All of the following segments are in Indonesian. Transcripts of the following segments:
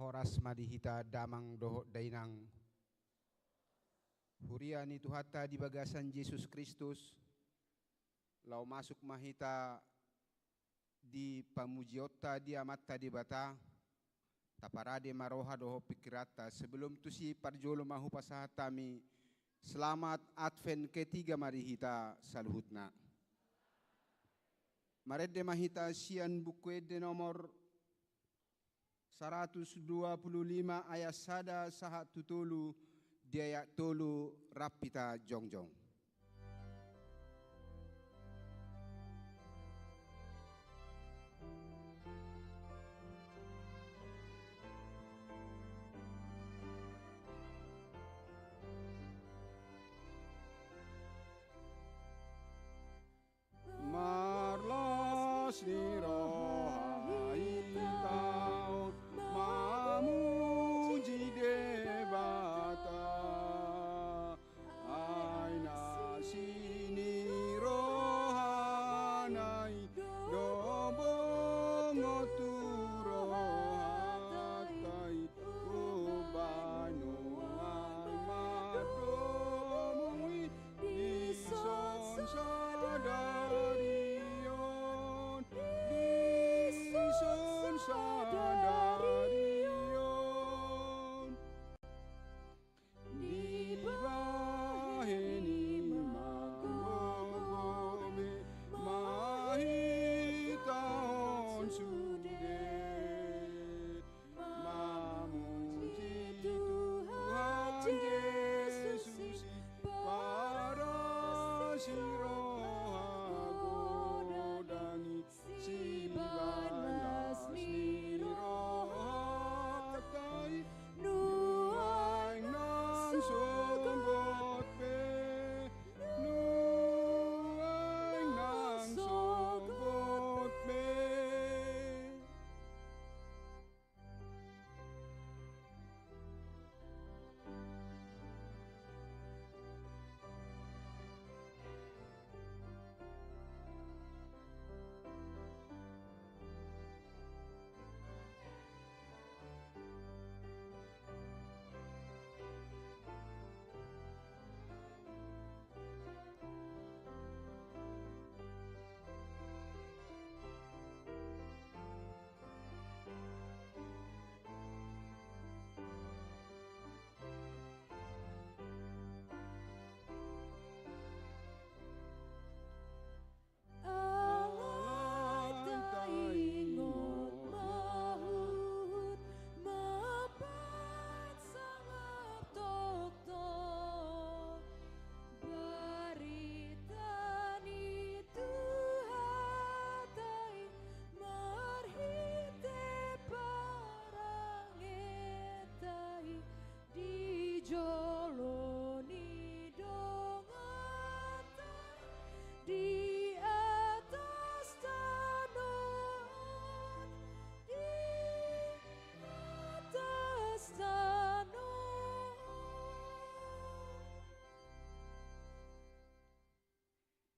horas madihita damang doho dainang huriani tuhata di bagasan Yesus Kristus lau masuk mahita di pamujiota di amatta di bata taparade maroha doho pikirata sebelum tu si parjolo mahu pasahatami selamat Advent ketiga marihita saluhutna marede mahita sian buku ede nomor 125 ayat sada sahat tutulu di ayat tolu rapita jongjong. Marlos ni rohai taun mamuji debata aina sini rohanai dobongo tu rohatai ubanu ai madomui di son sadarion di son sadarion di baheni magobe mahitaon sude mamuji Tuhan Yesus para sirohagodani si banas ni rohatai nuai nang sombot be nuai nang sombot be. Di atas tanah, di atas tanah.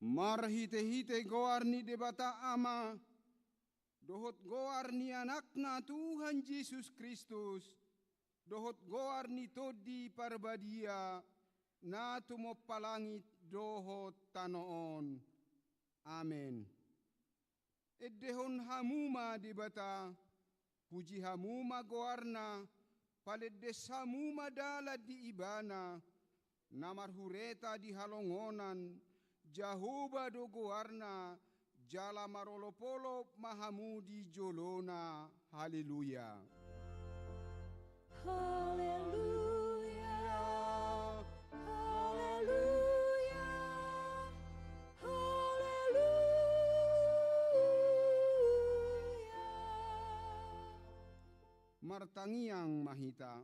Marhite-hite goarni debata ama, dohot goarni anakna Tuhan Yesus Kristus, dohot goarni todi parbadia, na tumopalangit dohot tanoon. Amen. Eddehon hamuma dibata, puji hamuma goarna, paleddes hamuma dala di ibana, namar hureta di halongonan, jahuba do goarna, jala marolopolo mahamudi jolona. Haleluya. Haleluya. Haleluya, haleluya. Martangiang mahita,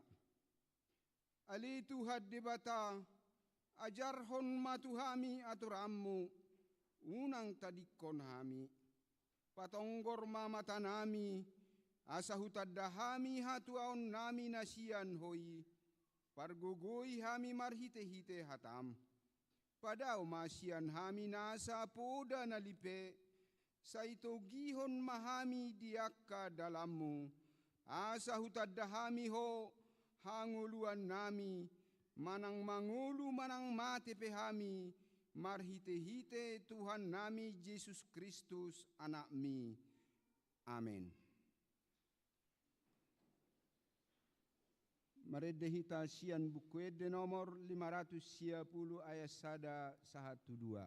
ali Tuhan debata, ajarhon matuhami aturammu, unang tadikon hami, patonggor mamatanami, asahutadahami hatuaon nami nasian hoi, pargugui hami marhite-hite hatam. Padao masian hami nasa poda nalipe, sa ito gihon mahami diakka dalammu, asa hutadahami ho hanguluan nami, manang mangulu manang mate pehami, marhite-hite Tuhan nami Yesus Kristus anak mi. Amin. Maredehita sian bukuede nomor 510 ayat 112.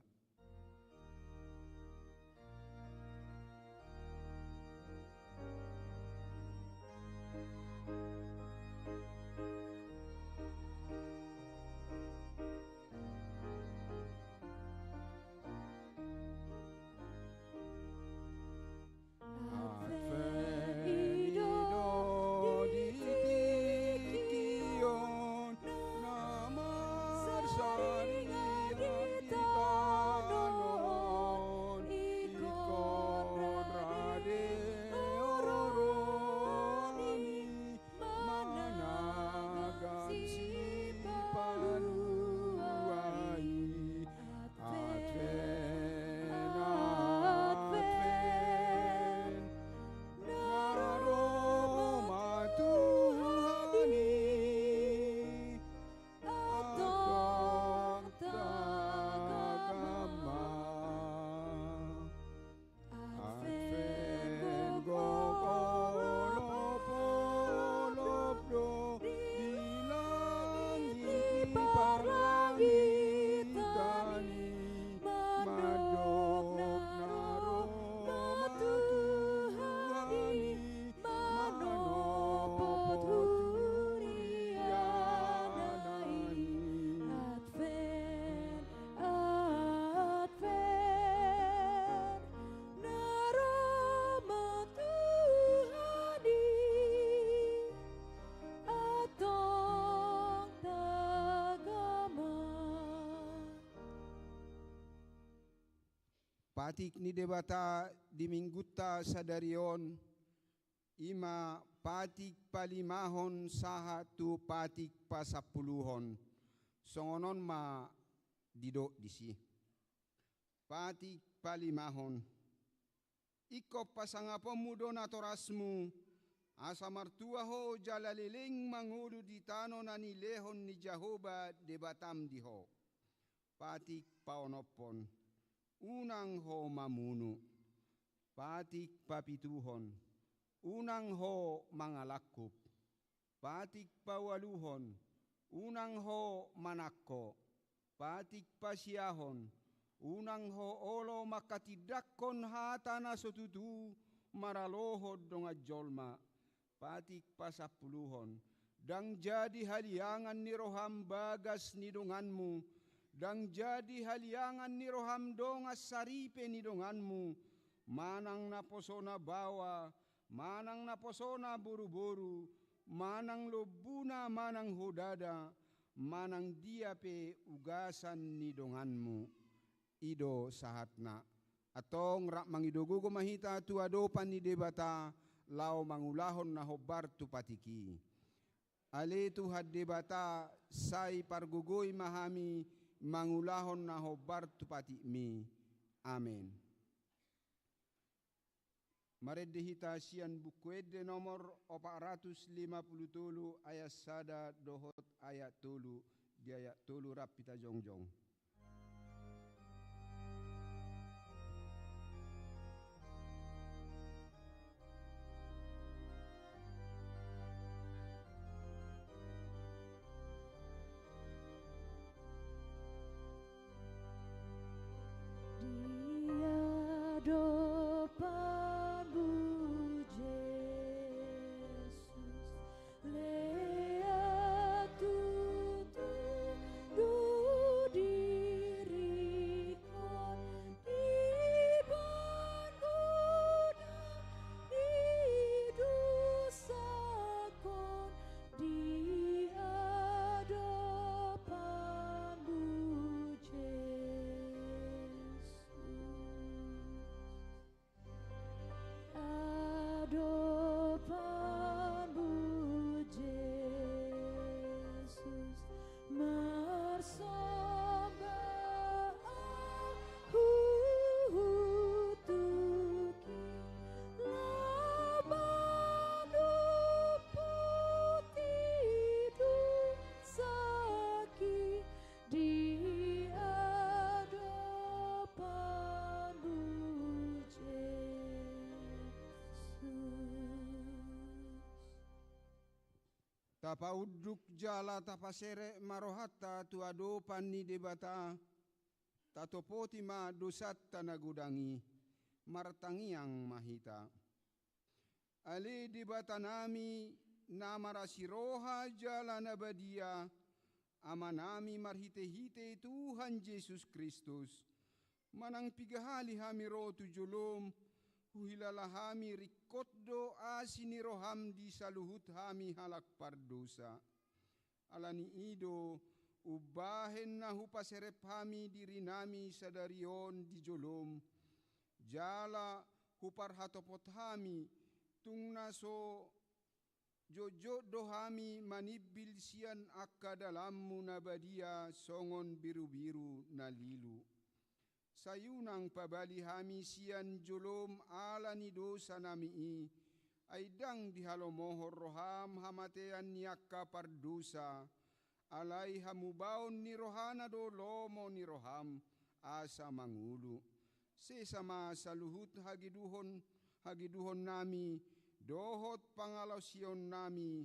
Patik ni debata di mingguta sadarion ima patik palimahon saha tu patik pasapuluhon songonon ma dido disi. Patik palimahon iko pasangapom mudo na torasmu asa martua ho jalaliling mangulu di tano na nilehon ni Jehovah debatam diho. Patik paonopon unang ho mamunu, patik papituhon, unang ho mangalakup, patik pawaluhon, unang ho manakko, patik pasiahon, unang ho olo makatidakon hatana sotutu maralohod donga jolma, patik pasapuluhon, dang jadi haliangan ni roham bagas ni donganmu, dang jadi haliangan ni roham dongas saripe ni donganmu, manang naposona bawa, manang naposona buru-buru, manang lobuna manang hodada, manang dia pe ugasan ni donganmu, ido sahatna. Atong rak mangidogo ko mahita tu adopan ni debata, lao mangulahon na hobar tu patiki. Ale tu had debata, say pargugoy mahami, mangulahon na hobar tupati mi. Amen. Maredehita sian bukuede nomor 453 ayat sada dohot ayat tolu di ayat tolu rapita jongjong. Di Tapauduk jala tapasere marohata tuado panni debata tatopoti ma dosat tanagudangi martangiang mahita. Ali debata nami namarasiroha jala nabadia amanami marhite-hite Tuhan Yesus Kristus. Manang pigahali hami rotu jolom huhilala hami rikotdo asini roham di saluhut hami halak pardosa. Alani ido ubahen na hupaserep hami diri nami sadarion di jolom. Jala huparhatopot hami tungna so jojo dohami manibil sian akka dalammu nabadia songon biru-biru nalilu. Sayunang pabali hami sian jolom alani dosa nami aidang dihalomohor roham hamatean niakka pardosa alai hamubaon ni rohana do lomo ni roham asa mangulu. Sesama saluhut hagiduhon nami dohot pangalausion nami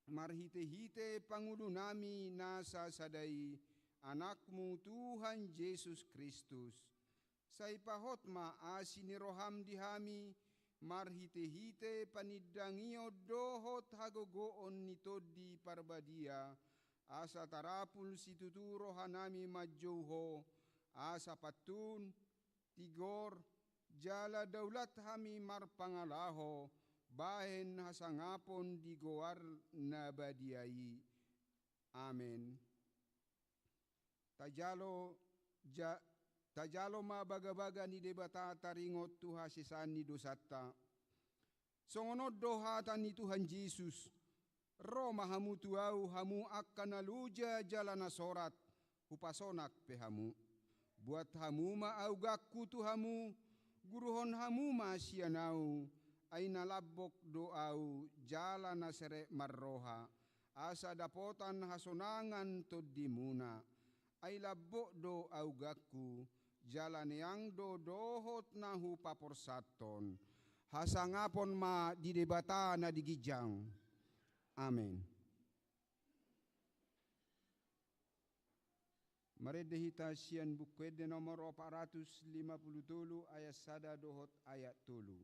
marhite-hite pangulu nami nasa sadai anakmu Tuhan Yesus Kristus. Saipahot ma asini roham dihami marhite-hite panidangio dohot hagogoon nitodi parbadia asa tarapul situtu rohanami majouho asa patun tigor jala daulat hami marpangalaho bahen hasangapon di goar nabadiai. Amen. Tajalo mabaga-baga ni debata taringot tuha sisani dosata. Songonod dohatan ni Tuhan Yesus. Roma hamu tuau hamu akan naluja jalana sorat hupasonak pehamu. Buat hamu maaugaku tuhamu guruhon hamu masianau ay nalabok doau jalana sere marroha asa dapotan hasonangan todimuna. Ay labok do augaku jalan yang do dohot nahu paporsaton hasangapon ma di debata na digijang. Amen. Maredehita sian bukwede nomor 450 ayat sada dohot ayat tulu.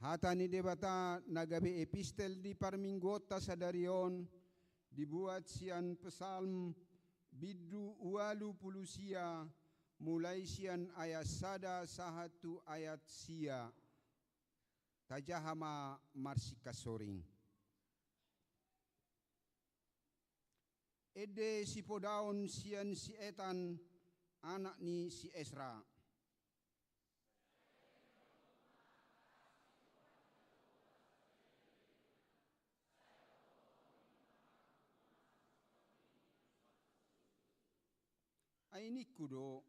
Hatani debata nagabi epistel di parminggota sadarion dibuat sian pesalm bidu ualu pulusia mulai sian ayat sada sahatu ayat sia tajahama marsika soring. Ede si podaon sian si etan anak ni si Esra. Aini kudo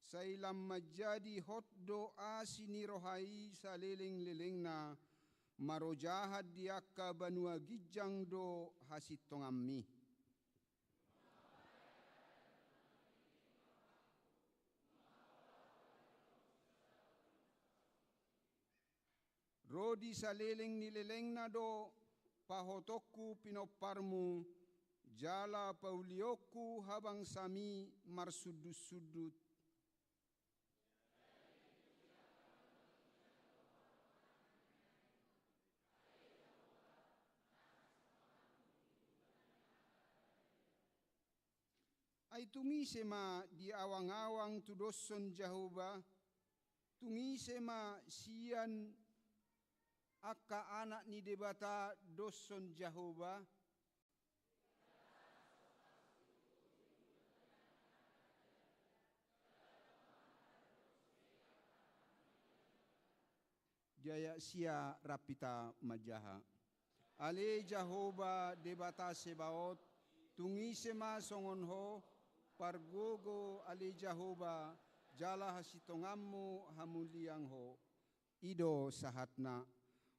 Sailam majadi hot doa sini rohai saliling-liling na marojahat diaka banua gijang do hasit tongammi. Rodi saliling nilileng na do pahotoku pinoparmu jala paulioku habang sami marsudut-sudut. Ay tungisema di awang-awang tudoson Jehovah, tungisema sian akka anak ni debata doson Jehovah, jaya sia rapita majaha. Ale Jehovah debata sebaot, tungisema songonho, pargogo ali Jehovah jala hasitongammu hamuliangho ido sahatna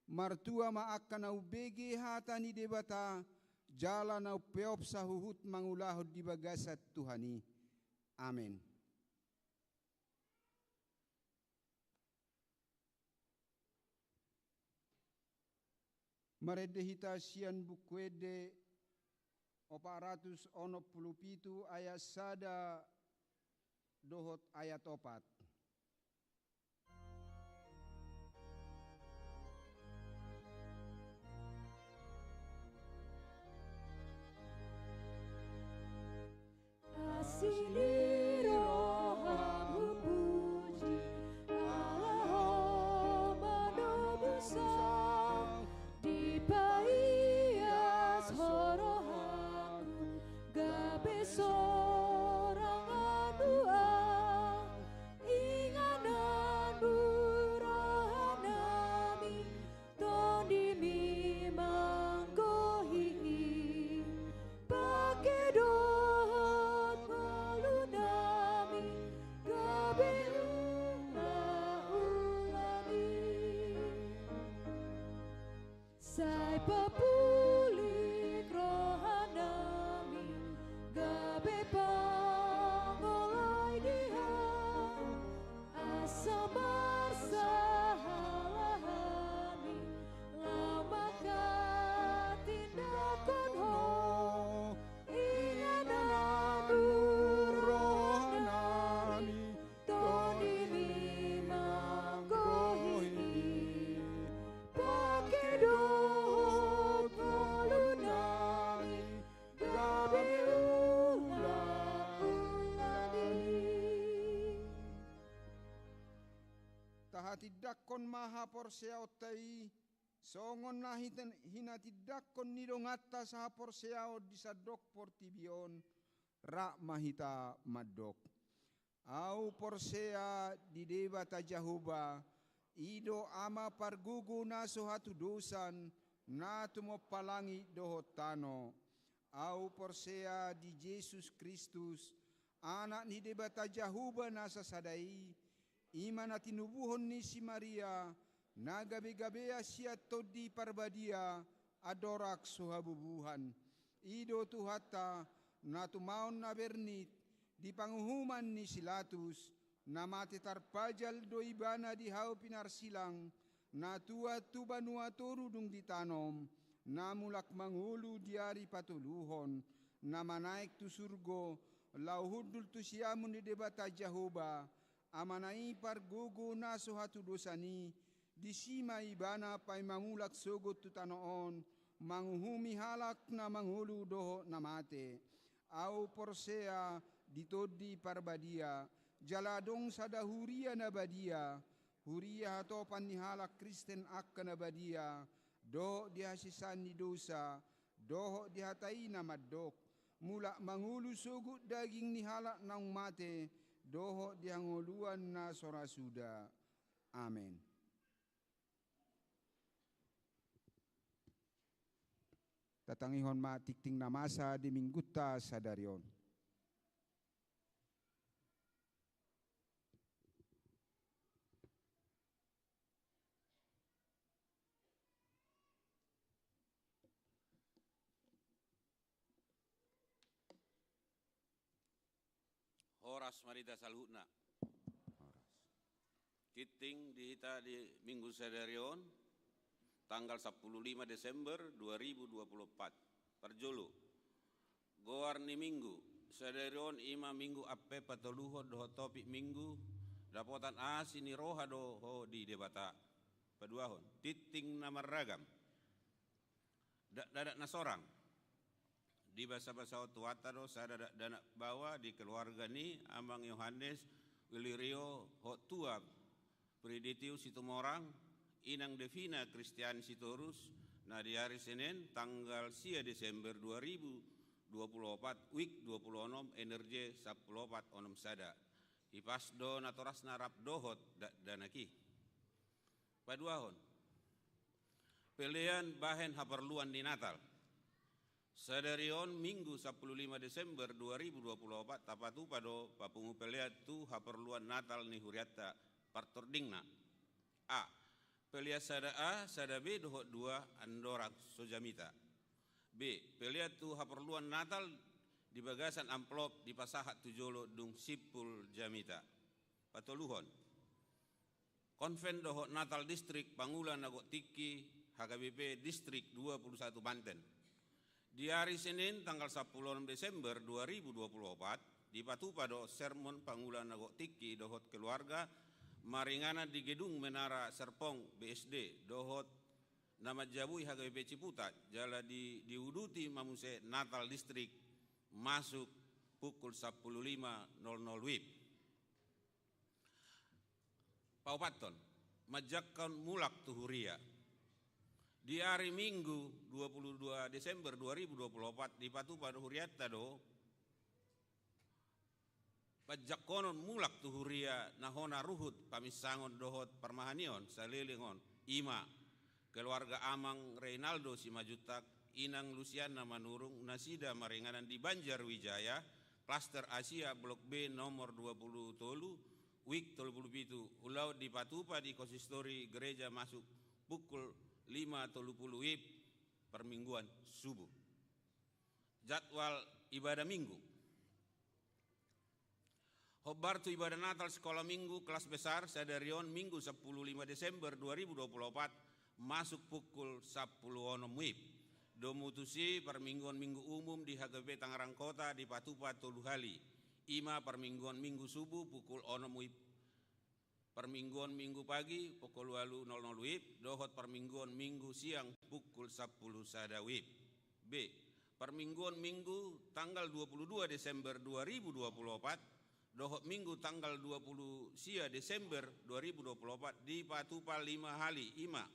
martua maaka na ubege hata ni debata jala na upeop sahuhut mangulahod di bagasat Tuhani. Amen. Maredehita sian bukwede 467 ayat sada dohot ayat 4. Asili rohamu puji Allah manubusa di paias horohamu gabe sorang adua ingananu rohanami tondi mimanggohi pakedo Sai papulik rohanami gabe pangolai dia asa marsahalahami lamaka tindakan ho ingananu rohanami toni mimanggohi pakedo Tahatiddakon maha porseao tai songon na hinatiddakon nidongatta saha porseao disadok portibion ra mahita madok au porsea di debata Jehovah ido ama pargugu na sohatu dosan na tumopalangi dohotano au porsea di Yesus Kristus anak ni debata Jehovah na sasadai iman na tinubuhon ni si Maria na gabi-gabea siya todi parbadia adorak suhabubuhan ido tuhata na tumaon na bernit di panguhuman ni Silatus na matitarpajal do ibana di hau pinarsilang na tua tubanua turudung ditanom na mulak mangulu diari patuluhon na manaik tu surgo lauhudul tu siamun di debata Jehovah amanai pargogo na sohatu dosani disima ibana pai mangulak sogot tu tanoon manguhumi halak na mangulu doho na mate au porsea ditodi parbadia jaladong sada huria na badia huria hatopan ni halak Kristen akka na badia do dihasisan ni dosa doho dihatai na maddok mula mangulu sogut daging ni halak nang mate doho diangoluan na sorasuda. Amen. Tatangihon ma tikting na masa di mingguta sadarion. Horas marita salhutna. Kiting dihita di Minggu Sederion tanggal 15 Desember 2024. Perjulu. Goar ni Minggu Sederion ima Minggu appe patoluho doho topik Minggu dapotan asini roha doho di debata. Paduahon. Titing nama ragam. Dadak nasorang. Di bahasa-bahasa Otuata do sada dana bawa di keluarga ni Amang Yohanes Wilirio Hotua Priditiu Situmorang Inang Devina Kristian Sitorus nah di hari Senin tanggal 10 Desember 2024 week 26 energi 14 onom sada ipasdo natoras narap dohot danaki paduahon pilihan bahan haperluan di Natal Sadarion Minggu 15 Desember 2024 tapatu pado papungu peliat tu haperluan Natal ni huriata partordingna. A. Peliat sada A, sada B dohot 2 andorak sojamita. B. Peliat tu haperluan Natal di bagasan amplop di pasahat tujolo dung sipul jamita. Patoluhon. Konven dohot Natal Distrik Pangulan Nagok Tiki HKBP Distrik 21 Banten. Di hari Senin tanggal 10 Desember 2024 di Patupado sermon Pangulan Nagok Tiki dohot keluarga maringana di gedung Menara Serpong BSD dohot nama Jabui HKBP Ciputat jala diuduti mamuse Natal Distrik masuk pukul 15.00 WIB. Paupaton majakkan mulak tuhuria. Di hari Minggu 22 Desember 2024 di Patupado Huriata do pajak konon mulak tuhuria nahona ruhut pamisangon dohot permahanion salilingon ima keluarga Amang Reynaldo Simajutak Inang Luciana Manurung Nasida Maringanan di Banjarwijaya Klaster Asia Blok B nomor 20 Tolu Wik 37 ulau di Patupa di konsistori gereja masuk pukul 5.30 WIB permingguan subuh. Jadwal ibadah minggu. Hobar tu ibadah Natal sekolah minggu kelas besar Sadarion Minggu 15 Desember 2024 masuk pukul 10.00 WIB. Domutusi permingguan minggu umum di HKBP Tangerang Kota di Patupa Toluhali. Ima permingguan minggu subuh pukul 6 WIB. Permingguan minggu pagi pukul 8.00 WIB, dohot permingguan minggu siang pukul 10 sada WIB. B. Permingguan minggu tanggal 22 Desember 2024, dohot minggu tanggal 20 Desember 2024 di Patupa 5 Hali Ima.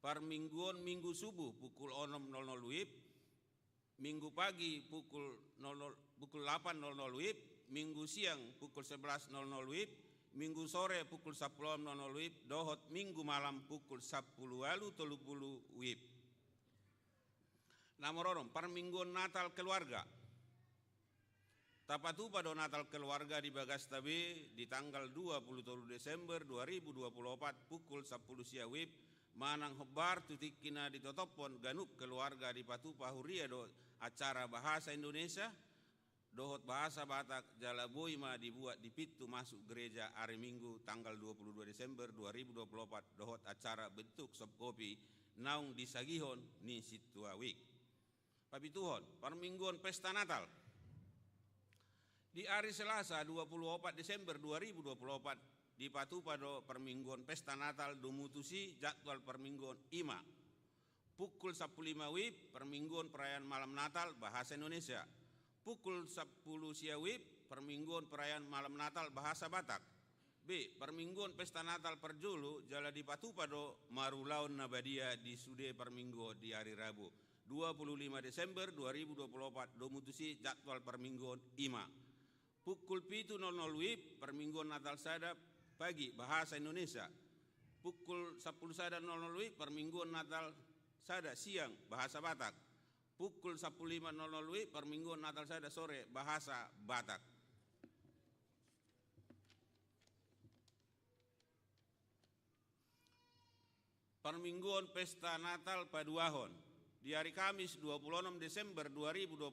Permingguan minggu subuh pukul 6.00 WIB, minggu pagi pukul 8.00 WIB, minggu siang pukul 11.00 WIB, minggu sore pukul 10.00 WIB, dohot minggu malam pukul 10.30 WIB. Namororom, permingguan Natal keluarga. Tapatu pada Natal keluarga di Bagastabe di tanggal 23 Desember 2024 pukul 10 sia WIB, manang hobar tutikina ditotopon ganup keluarga di Patupa Huria do acara bahasa Indonesia. Dohot bahasa Batak Jalaboima dibuat di pintu masuk gereja hari Minggu tanggal 22 Desember 2024 dohot acara bentuk sop kopi naung di Sagihon ni situa wik. Papituhon permingguan pesta Natal. Di hari Selasa 24 Desember 2024 di Patupado permingguan pesta Natal dumutusi jadwal permingguan ima. Pukul 15 WIB permingguan perayaan malam Natal bahasa Indonesia. Pukul 10 sia WIB permingguan perayaan malam Natal bahasa Batak. B. Permingguan pesta Natal perjulu jala di Patupado marulaun nabadia di sude permingguan di hari Rabu 25 Desember 2024 domutusi jadwal permingguan ima. Pukul 7.00 WIB permingguan Natal sada pagi bahasa Indonesia. Pukul 10 sada 00 WIB permingguan Natal sada siang bahasa Batak. Pukul 15.00 WIB permingguan Natal sada sore bahasa Batak. Permingguan pesta Natal Paduahon di hari Kamis 26 Desember 2024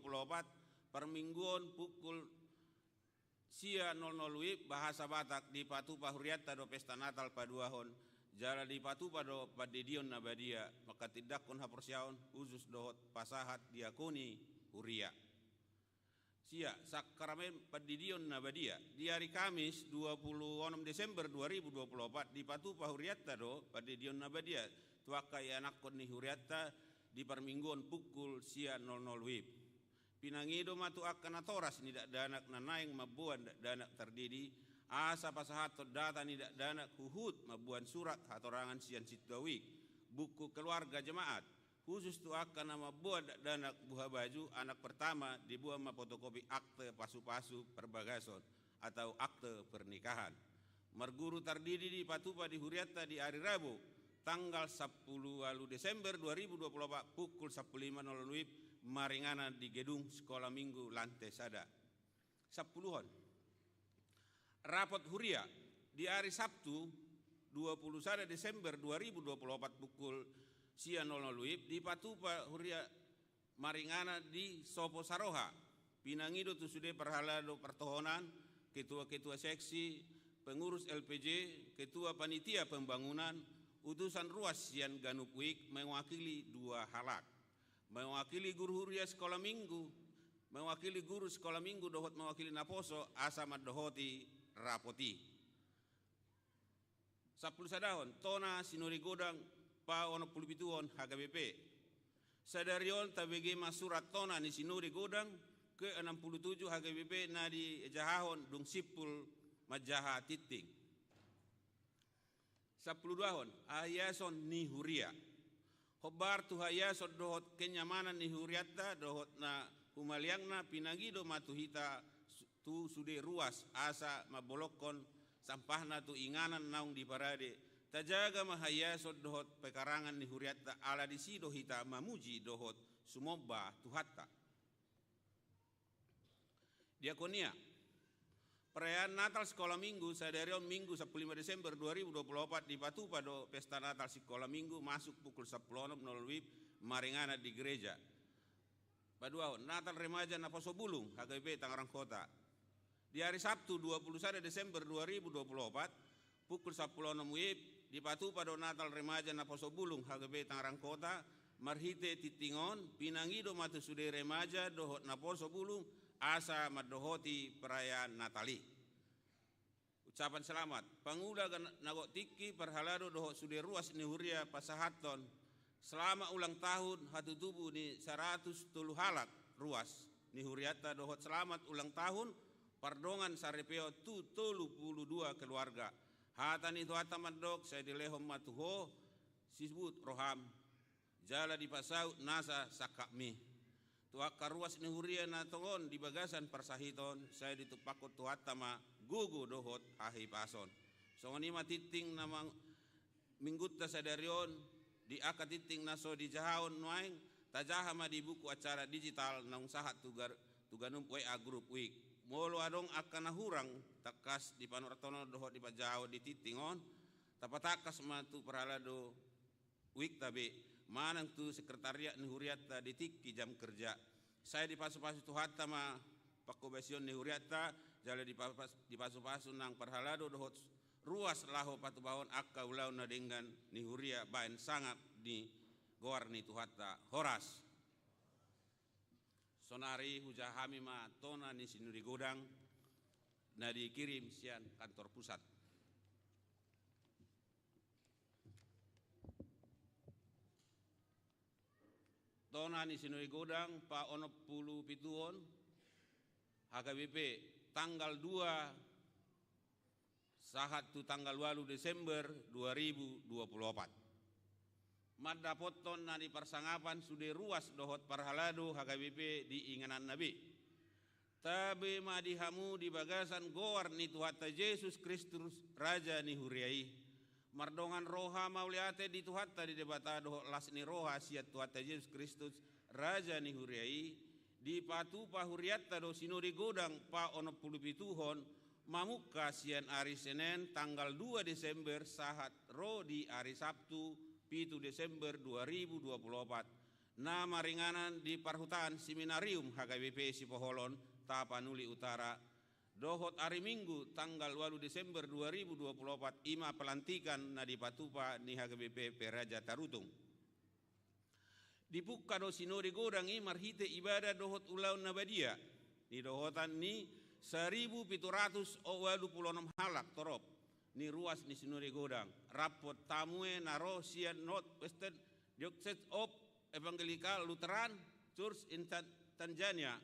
permingguan pukul sia 00 WIB bahasa Batak di Patupa Huriatta do pesta Natal paduahon jala di Patupa do padedion nabadia maka tidak kon haporsiaon khusus dohot pasahat diakoni Huria. Sia sakramen padedion nabadia di hari Kamis 26 Desember 2024 di Patupa Huriatta do padedion nabadia tuakai anak kon ni Huriatta di permingguan pukul sia 00 WIB. Pinangido matu akan atoras nidak danak nanaing mabuan danak terdidi asa pasahatot data nidak danak huhut mabuan surat hatorangan sian situawik buku keluarga jemaat khusus tu akan nama buat danak buah baju anak pertama dibuat fotokopi akte pasu-pasu perbagason atau akte pernikahan. Merguru terdidi di Patupa di Huriatta di hari Rabu tanggal 10 Desember 2024 pukul 15.00 WIB maringana di gedung sekolah minggu lantai sada. 10-an. Rapot Huria di hari Sabtu 21 Desember 2024 pukul sia 00 WIB di Patupa Huria maringana di Sopo Saroha. Pinangido tu sudah perhalado pertohonan, ketua-ketua seksi, pengurus LPJ, ketua panitia pembangunan, utusan ruas sian Ganupuik mewakili dua halak. Mewakili guru Huria sekolah minggu, mewakili guru sekolah minggu dohot mewakili Naposo asamat dohoti rapoti. 10 sadahon tona sinuri godang pa ono pulpituon HKBP. Sadarion tabege masurat tona ni sinuri godang ke 67 HKBP na di jahahon dung sipul majaha titing. 10 dahon ayason ni Huria. Hobar tu hayasot dohot kenyamanan ni Huriatta dohot na humaliangna pinangido matuhita tu sude ruas asa mabolokon sampahna tu inganan naung di parade tajaga mahayasot dohot pekarangan ni Huriatta ala disido hita mamuji dohot sumobba tuhatta. Diakonia perayaan Natal sekolah minggu sadarion minggu 15 Desember 2024 di Patupa do pesta Natal sekolah minggu masuk pukul 10.00 WIB maringana di gereja. Padua Natal remaja Naposo Bulung HKBP Tangerang Kota. Di hari Sabtu 21 Desember 2024 pukul 10.00 WIB di Patupa do Natal remaja Naposo Bulung HKBP Tangerang Kota marhite titingon pinangido matu sude remaja dohot Naposo Bulung asa madohoti perayaan Natali. Ucapan selamat. Panguda nagok tiki perhalado dohot sude ruas ni Huria pasahaton selama ulang tahun hatu tubuh ni 100 halak ruas ni Huriatta dohot selamat ulang tahun pardongan sarepeo tu 32 keluarga. Hatan itu hatamadok saya dilehom matuho sisbut roham jala di pasau nasa sakakmi. Tuaka ruas ni Huria na tongon di bagasan persahiton saya ditupakot tuhatama gugu dohot ahi pason. So ngani matiting namang minggutta sadarion di aka titing naso di jahon nuaing tajahama di buku acara digital naung sahat tuganum WA group week. Molo adong akan nahurang takas di panortono dohot di pajaho di titingon tapatakas matu peralado week tabe manang tu sekretariat ni Huriatta di tiki jam kerja. Saya di pasu-pasu tu hatta ma pakobesion ni Huriatta jala di pasu-pasu nang perhalado dohot ruas laho patubahon akka ulau na dengan ni Huria bain sangat di goar ni tu hatta horas. Sonari hujahami ma tona ni sinuri godang na dikirim sian kantor pusat. Tona ni sinuri godang pa ono pulu pituon HKBP tanggal 2 sahat tu tanggal 8 Desember 2024. Madda poton na di persangapan sude ruas dohot parhalado HKBP di inganan Nabi. Tabe madihamu di bagasan goar ni Tuhatta Yesus Kristus Raja ni Huriai. Mardongan roha mauliate di Tuhatta di debata dohot las ni roha siat Tuhatta Yesus Kristus Raja ni Huriai. Di Patupa Huriatta do sinuri godang pa ono pulupituhon mamuka sian hari Senin tanggal 2 Desember sahat ro di hari Sabtu 7 Desember 2024. Nama ringanan di Parhutan Seminarium HKBP Sipoholon Tapanuli Utara dohot hari Minggu tanggal 8 Desember 2024 ima pelantikan na di patupa ni HKBP Peraja Tarutung. Dibuka do sinode godang i marhite ibadah dohot ulaun nabadia. Ni dohotan ni 1.726 halak torop. Ni ruas ni sinode godang. Rapot tamue naro sian North Western Diocese of Evangelical Lutheran Church in Tanzania.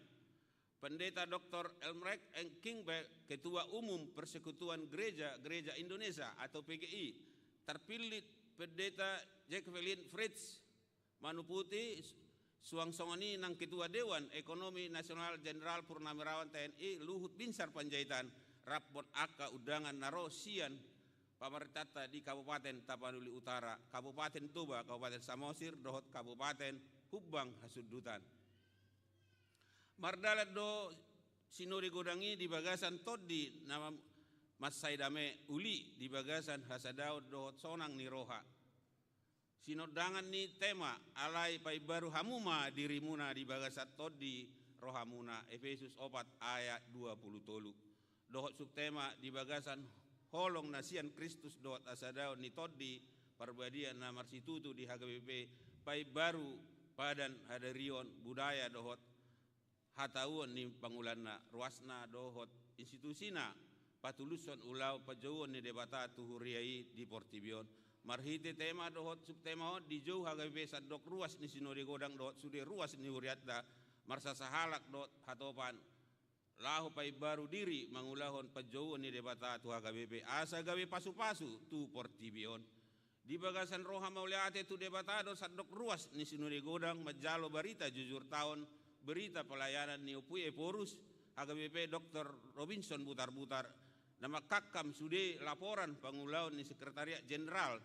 Pendeta Dr. Elmrek N. Kingbe, Ketua Umum Persekutuan Gereja Indonesia atau PGI, terpilih Pendeta Jacqueline Fritz Manuputi Suangsongoni nang Ketua Dewan Ekonomi Nasional Jenderal Purnawirawan TNI Luhut Binsar Panjaitan rapot aka udangan narosian pamerintah di Kabupaten Tapanuli Utara, Kabupaten Toba, Kabupaten Samosir, dohot Kabupaten Hubang Hasudutan. Mardalat do sinode godangi di bagasan Todi nama Mas Saidame Uli di bagasan Hasadaud dohot sonang ni roha. Sinodangan ni tema alai pai baru hamuma dirimuna di bagasan Todi rohamuna Efesus 4 ayat 20 dohot subtema di bagasan holong nasian Kristus dohot Hasadaud ni Todi perbadian na marsitutu di HKBP pai baru padan hadarion budaya dohot hatauan ni pangulana ruasna dohot institusina patuluson ulau pajauan ni debata tuhuriai di Portibion marhite tema dohot subtema di jauh HKBP sadok ruas ni sinode godang dohot sude ruas ni huriatda marsa sahalak dohot hatopan lahu pai baru diri mangulahon pajauan ni debata tu HKBP asa gawe pasu-pasu tu Portibion di bagasan roha mauliate tu debata do sadok ruas ni sinode godang majalo barita jujur tahun berita pelayanan ni Upui Eporus HKBP Dr. Robinson Butar-Butar nama kakam sude laporan pangulaun ni Sekretariat Jenderal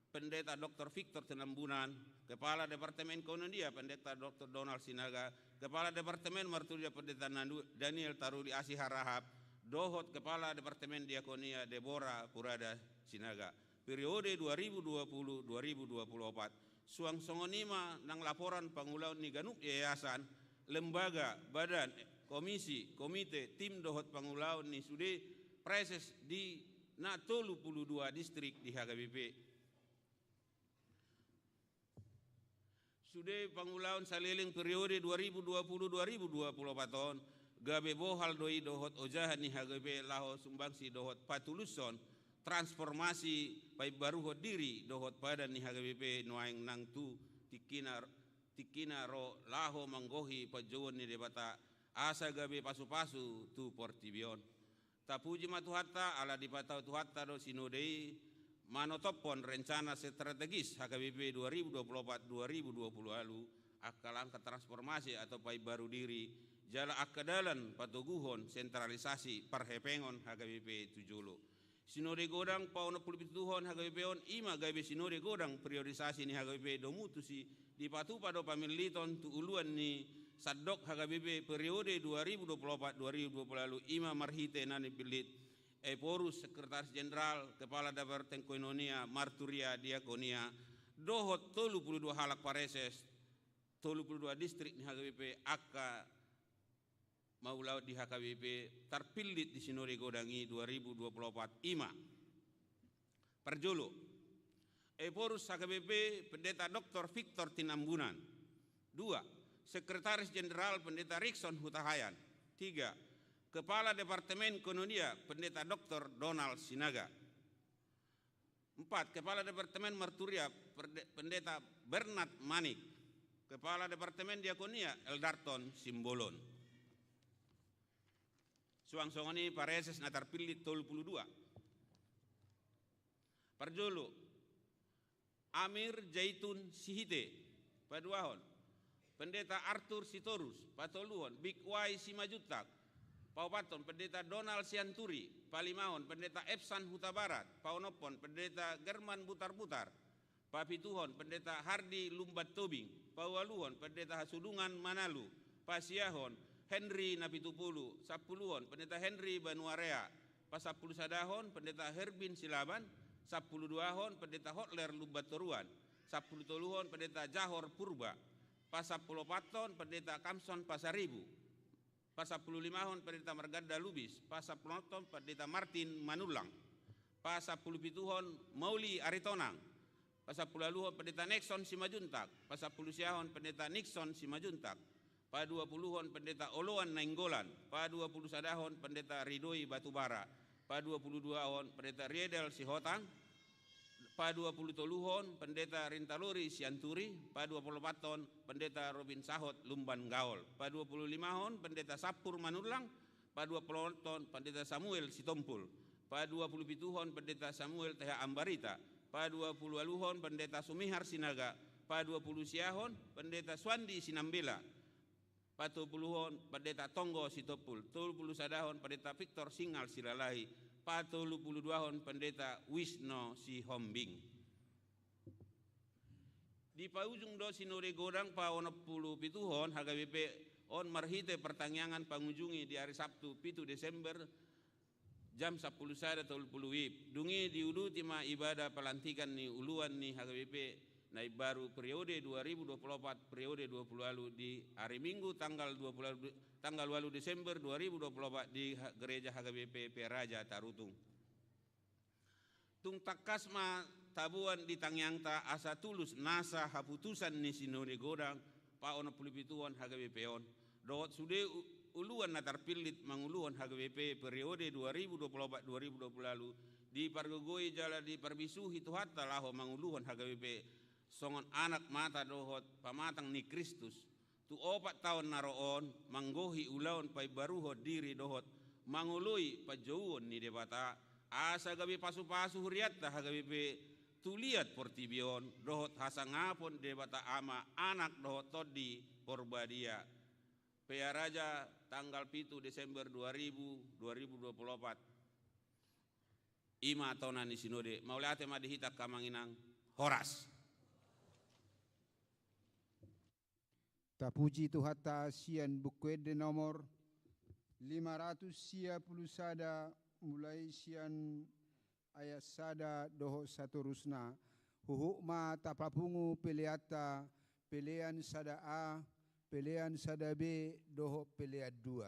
Pendeta Dr. Victor Tenambunan, Kepala Departemen Konondia Pendeta Dr. Donald Sinaga, Kepala Departemen Marturia Pendeta Daniel Taruli Asih Harahap, dohot Kepala Departemen Diakonia Deborah Purada Sinaga. Periode 2020-2024 suang songonima nang laporan pangulaun ni Ganup Yayasan lembaga, badan, komisi, komite, tim dohot pangulaun ni sude preses di na 32 distrik di HKBP. Sude pangulaun saliling periode 2020-2024 tahun gabe bohal doi dohot ojahan ni HKBP laho sumbangsi dohot patuluson transformasi pai baru diri dohot padan ni HKBP noaing nang tu tikina ro laho manggohi pajauan ni debata asa gabe pasu-pasu tu Portibion. Tapuji matuhatta ala dipatau tuhatta do sinodei manotopon rencana strategis HKBP 2024-2020 lalu akal angka transformasi atau pai baru diri jala akadalan patuguhon sentralisasi perhepengon HKBP 70. Sinode godang pauna pulpituhon HKBP on ima gabe sinode godang priorisasi ni HKBP domutusi di patupa do pamiliton tu uluan ni sadok HKBP periode 2024-2020 lalu ima marhite nani pilit Eporus Sekretaris Jenderal Kepala Departemen Koinonia Marturia Diakonia dohot 32 halak pareses 32 distrik ni HKBP aka maulau di HKBP terpilih di sinode godangi 2024 ima perjolo Eporus HKBP Pendeta Dr. Victor Tinambunan. 2. Sekretaris Jenderal Pendeta Rickson Hutahayan. 3. Kepala Departemen Kononia Pendeta Dr. Donald Sinaga. 4. Kepala Departemen Marturia Pendeta Bernard Manik. Kepala Departemen Diakonia Eldarton Simbolon. Suang-songoni pareses na terpilih 32. Perjolo Amir Jaitun Sihite Paduahon, Pendeta Arthur Sitorus Patoluhon, Big Y Simajutak Paupaton, Pendeta Donald Sianturi Palimahon, Pendeta Epsan Huta Barat Paunopon, Pendeta German Butar-Butar Papituhon, Pendeta Hardi Lumbat Tobing Paualuhon, Pendeta Hasudungan Manalu Pasiahon, Henry Napitupulu Sapuluhon, Pendeta Henry Banuarea Pasapulu Sadahon, Pendeta Herbin Silaban 12 hon Pendeta Hotler Lubatoruan, 10 hon Pendeta Jahor Purba, 10 paton Pendeta Kamson Pasaribu, Pasapululimahon Pendeta Marganda Lubis, pasapulunoton Pendeta Martin Manulang, pasapulupituhon Mauli Aritonang, pasapulualuhon Pendeta Nixon Simajuntak, pasapulusiahon Pendeta Nixon Simajuntak, pa-20hon Pendeta Oloan Nainggolan, pa-21hon Pendeta Ridoi Batubara, pa-22hon Pendeta Riedel Sihotang, pa-23hon Pendeta Rintaluri Sianturi, pa-24hon Pendeta Robin Sahot Lumban Gaol, pa-25hon Pendeta Sapur Manulang, pa-28hon Pendeta Samuel Sitompul, pa-27hon Pendeta Samuel Teha Ambarita, pa-28hon Pendeta Sumihar Sinaga, pa-20siahon Pendeta Swandi Sinambela, pa-30hon Pendeta Tonggo Sitopul, 31hon Pendeta Victor Singal Silalahi, 42hon Pendeta Wisno Sihombing. Di paujung do sinore godang pa 67hon HGBP on marhite pertanyaan pangunjungi di hari Sabtu 7 Desember jam 10 sada 30 wib. Dungi diuduti ma ibadah pelantikan ni uluan ni HGBP naik baru periode 2024 periode 20 lalu di hari Minggu tanggal 8 Desember 2024 di Gereja HGBP Peraja Tarutung. Tung takasma tabuan di tangyangta asa tulus nasa haputusan ni sinode godang pa ono pulipituan HGBP on. Dot sude uluan na terpilit manguluan HGBP periode 2024-2020 lalu di pargogoi jala di perbisuhi tuhatta laho manguluan HGBP songon anak mata dohot pamatang ni Kristus tu 4 tahun naroon manggohi ulaon pai baruho diri dohot mangului pajauon ni debata asa gabi pasu-pasu huriatta HGBP tuliat portibion dohot hasangapon debata ama anak dohot todi porbadia Pea Raja tanggal 7 Desember 2024 ima tahunan ni sinode maulate madihita kamanginang horas. Tapuji Tuhata sian bukwede nomor 500 sada mulai sian ayat sada doho saturusna huhukma tapapungu peleata pelean sada A pelean sada B doho peleat 2.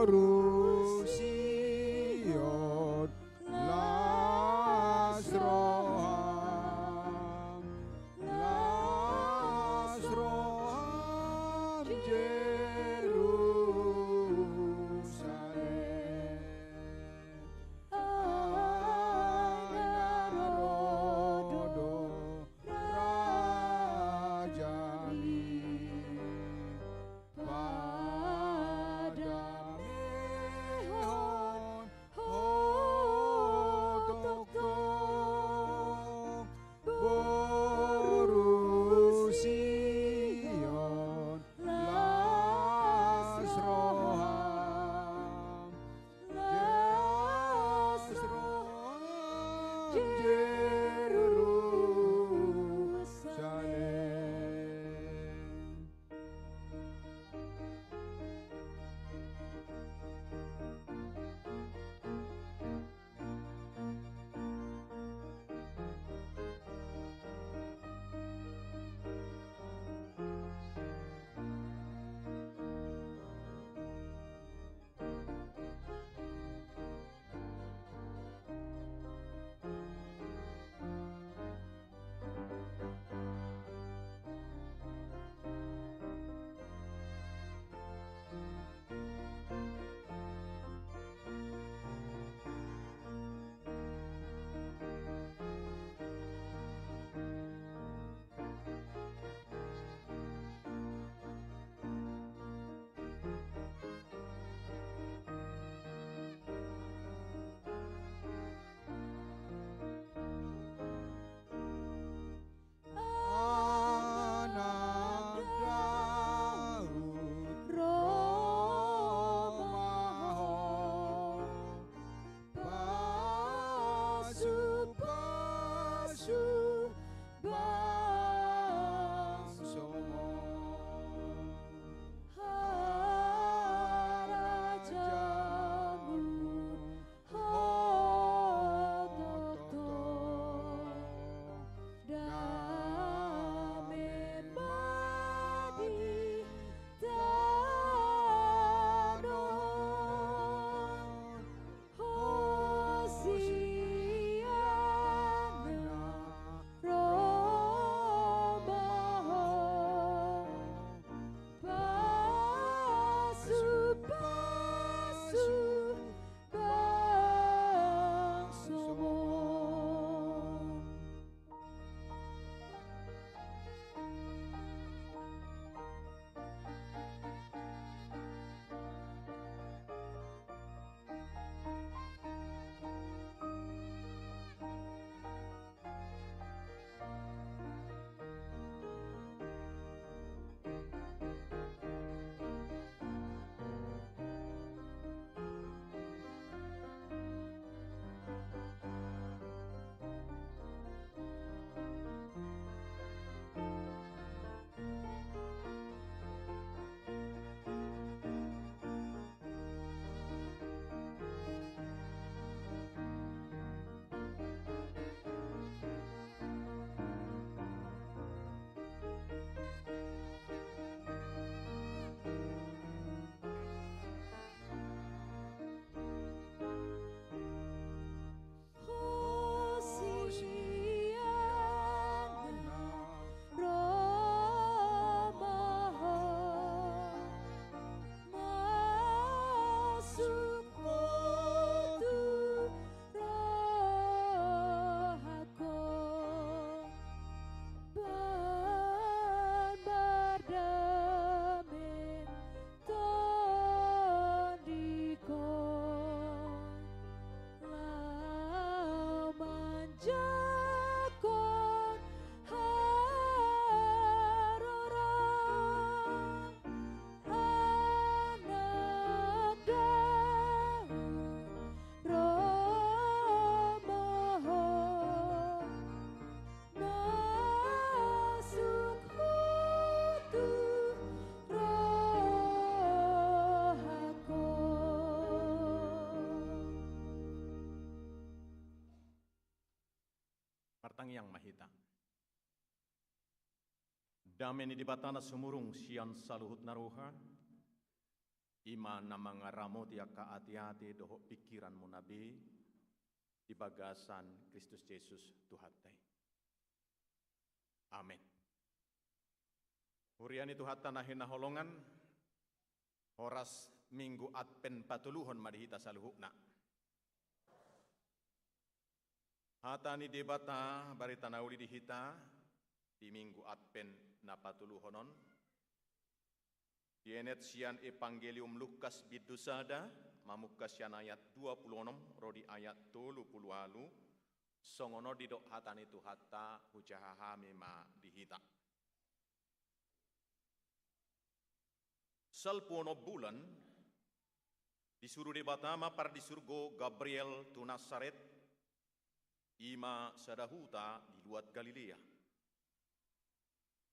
Jerusalem. yang mahita. Dameni di batana sumurung sian saluhut naruha, ima na mga ramot ya kaati-ati doho pikiran mo nabi, di bagasan Kristus Yesus Tuhatay. Amin. Hurian itu hatta nahin naholongan, horas minggu adpen patuluhon madihita saluhukna. Hata ni debata barita nauli dihita di minggu adpen na patuluhonon. Yenet sian Evangelium Lukas bidusada mamukas sian ayat 26 rodi ayat 30 alu songono didok hatani tu hatta hujahaha mema dihita. Salpuono bulan disuruh debatama par disurgo Gabriel tu Nasaret ima sadahuta di luat Galilea.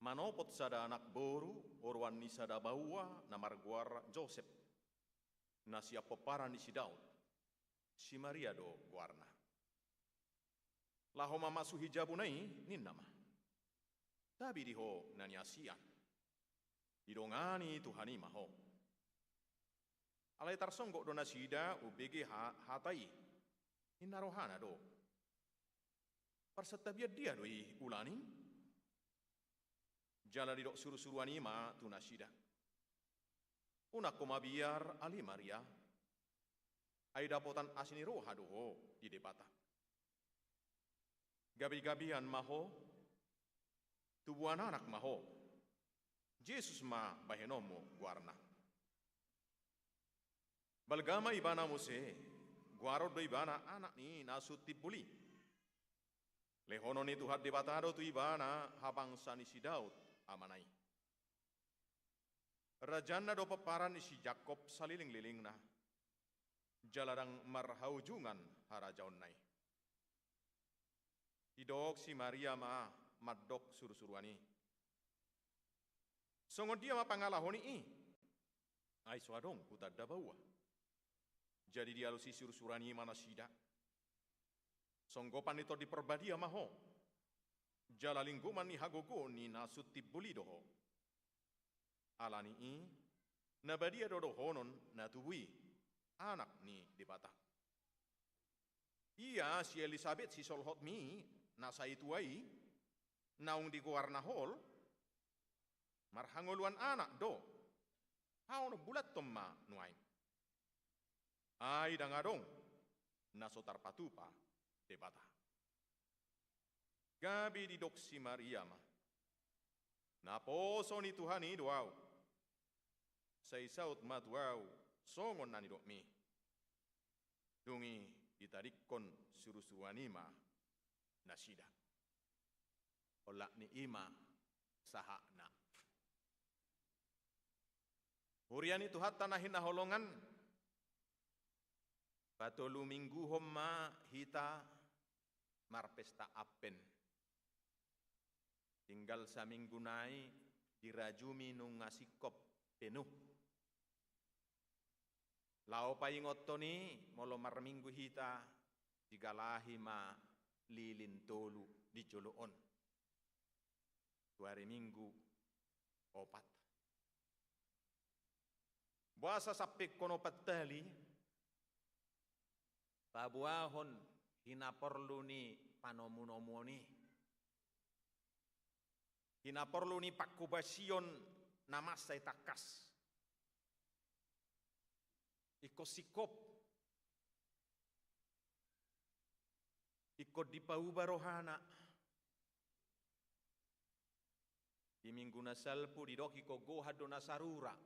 Manopot sada anak boru orwan ni sada bawa na marguar Joseph na siya peparan ni si Daud si Maria do guarna laho mamasu hijabu nai nin nama tabi diho nani asian didongani Tuhani maho alai tarsonggo do nasida ubege hatai inarohana do persetabiat dia doi ulani jala didok suruh-suruhan ima tu nasida. Una koma biar ali Maria. Ai dapotan asini roha doho di debata. Gabi-gabian maho. Tubuhan anak maho. Yesus ma bahenomo guarna. Balgama ibana mose. Guarod do ibana anak ni nasuti puli. Lehono ni tuhat debatado tu ibana habang sani si Daud. Amanai. Rajana do peparan isi Jakob saliling-liling na. Jalarang marhaujungan harajaon nai. Idok si Maria ma madok suruh-suruani. Songon dia ma pangalahoni i. Ai suadong putar dabawa. Jadi dia lusi suruh-surani mana sida. Songgopan itu diperbadia maho. Jala lingkuman ni hagogo ni nasuti bulidoho. Alani i nabadia dodo honon natubui anak ni debata. Ia si Elizabeth si solhot mi nasa ituai naung di guarna hol marhangoluan anak do. Haon bulat tomma nuain. Ai dangadong nasotar patupa debata. Gabi di doksi Maria ma. Naposo ni Tuhan ni doaw. Sa isaut matuaw songon na ni dok mi. Dungi itarikon surusuani ma nasida. Olak ni ima sahakna. Hurian itu hatta nahin naholongan. Patolu minggu homma hita marpesta apen. Tinggal saminggu nai dirajumi nung ngasikop penuh. Lao paingot ni molo marminggu hita digalahi ma lilin tolu di joloon. 2 hari minggu 4. Buasa sapik kono patali pabuahon hinaporlu ni panomunomo ni. Hinaporlu ni pakubasion namasay takas. Iko sikop. Iko dipaubarohana. Di minggu nasalpu di doki ko gohado nasarura.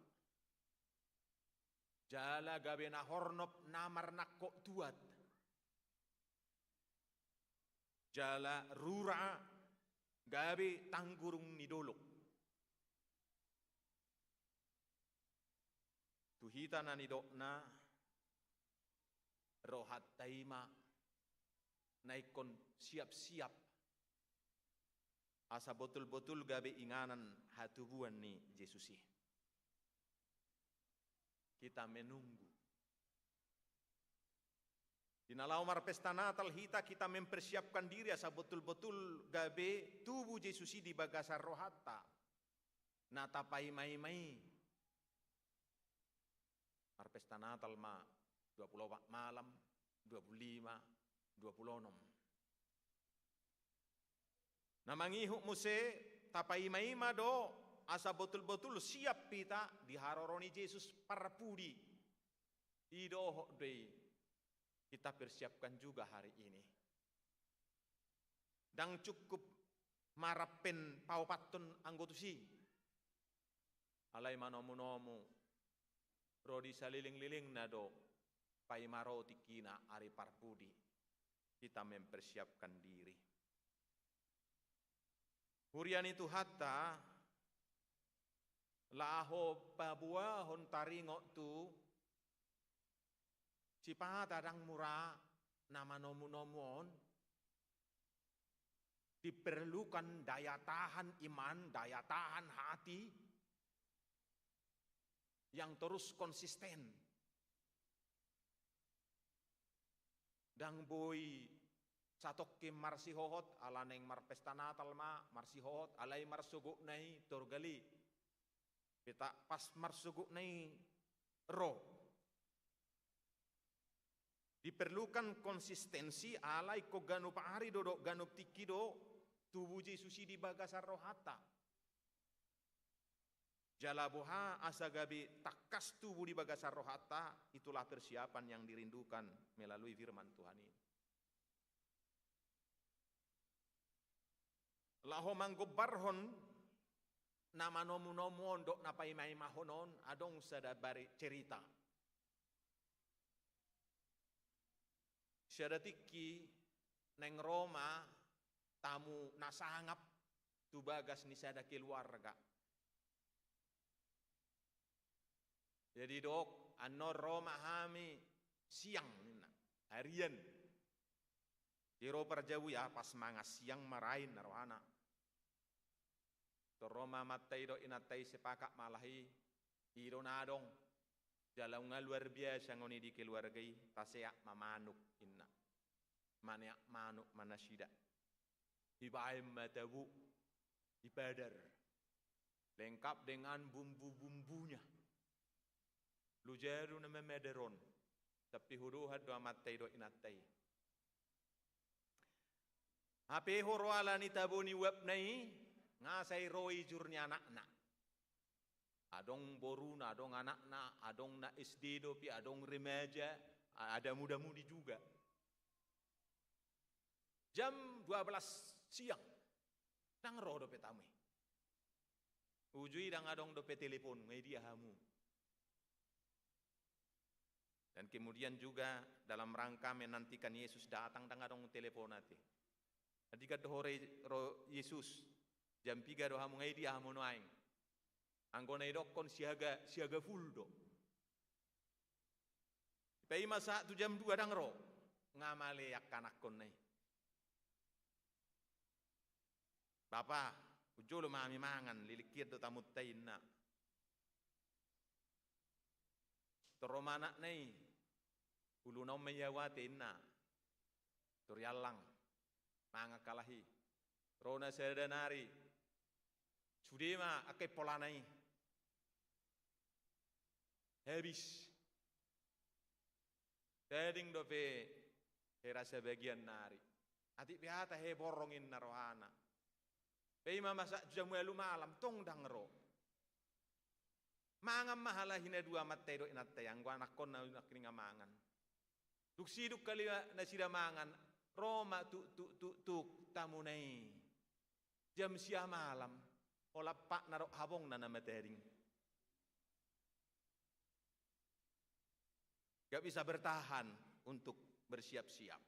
Jala gabe na hornop namar nakko tuat. Jala rura gabe tanggurung nidolok. Tuhita na nidokna rohat taima naikon siap-siap. Asa betul-betul gabe inganan hatubuan ni Yesusi. Kita menunggu. Di nalaumar pesta Natal kita mempersiapkan diri asa betul-betul gabe tubuh Yesus di bagasar rohata. Natapai mai-mai. Mar pesta Natal ma 24 malam, 25, 26. Namangihuk muse tapai mai do asa betul-betul siap pita diharoroni Yesus parpudi. Idoh dei. Kita persiapkan juga hari ini. Dan cukup marapen paupatun anggotusi. Alai manomu-nomu. Rodi saliling-liling nado. Paimaro tikina ari parpudi. Kita mempersiapkan diri. Hurian itu hatta. Laho pabuahon taringok tu. Cipata dang murah nama nomu-nomuon diperlukan daya tahan iman, daya tahan hati yang terus konsisten. Dang boy satokim marsihohot ala neng mar pesta Natal ma marsihohot alai marsuguk nai torgali. Kita pas marsuguk nai roh. Diperlukan konsistensi alai ko ganup ari dodok ganup tikido tubuh Yesus di bagasar rohata. Jalaboha asagabi takas tubuh di bagasar rohata, itulah persiapan yang dirindukan melalui firman Tuhan ini. Laho manggobarhon nama nomu-nomu ondok napai mai mahonon adong sadabari cerita. Siada tiki neng Roma tamu nasangap tu bagas ni sada keluarga. Jadi dok anor Roma hami siang harian. Kiro perjauh ya pas mangas siang marahin narohana. To Roma matai do inatai sepakat malahi iro nadong. Dalam luar biasa ngoni di keluargai taseak mamanuk inna. Maniak manuk manasida. Ibaim matabu ibadar. Lengkap dengan bumbu-bumbunya. Lujaru nama mederon. Tapi huruhat do matai do inatai. Hape horwala ni tabuni webnai ngasai roi jurnya anak-anak. Adong boruna, adong anak-anak, adong na SD dopi, adong remaja, ada muda-mudi juga. Jam 12 siang, nang roh dope tamu. Ujui dang adong dope telepon, media hamu. Dan kemudian juga dalam rangka menantikan Yesus datang dang adong telepon nanti. Ketika hore roh Yesus, jam 3 doh hamu media hamu noaing. Anggona idokon siaga full do. Pai masa tu jam 2 dang ro ngamale yak kanakon nai. Bapa, ujolo mami mangan lilikir do tamut tainna. Toromana nai ulu nom meyawate inna. Torialang manga kalahi. Rona sedanari. Sudema akai polanai. Habis. Tading dope rasa bagian nari. Adik pihata he borongin narohana. Pema masak jamu elu malam tong dang ro. Mangam mahala hina dua matai do inatai yang gua nakon na nakringa mangan. Tuk siduk kali na sida mangan. Roma tuk tamunai. Jam sia malam. Ola pak narok habong na nama tering. Gak bisa bertahan untuk bersiap-siap.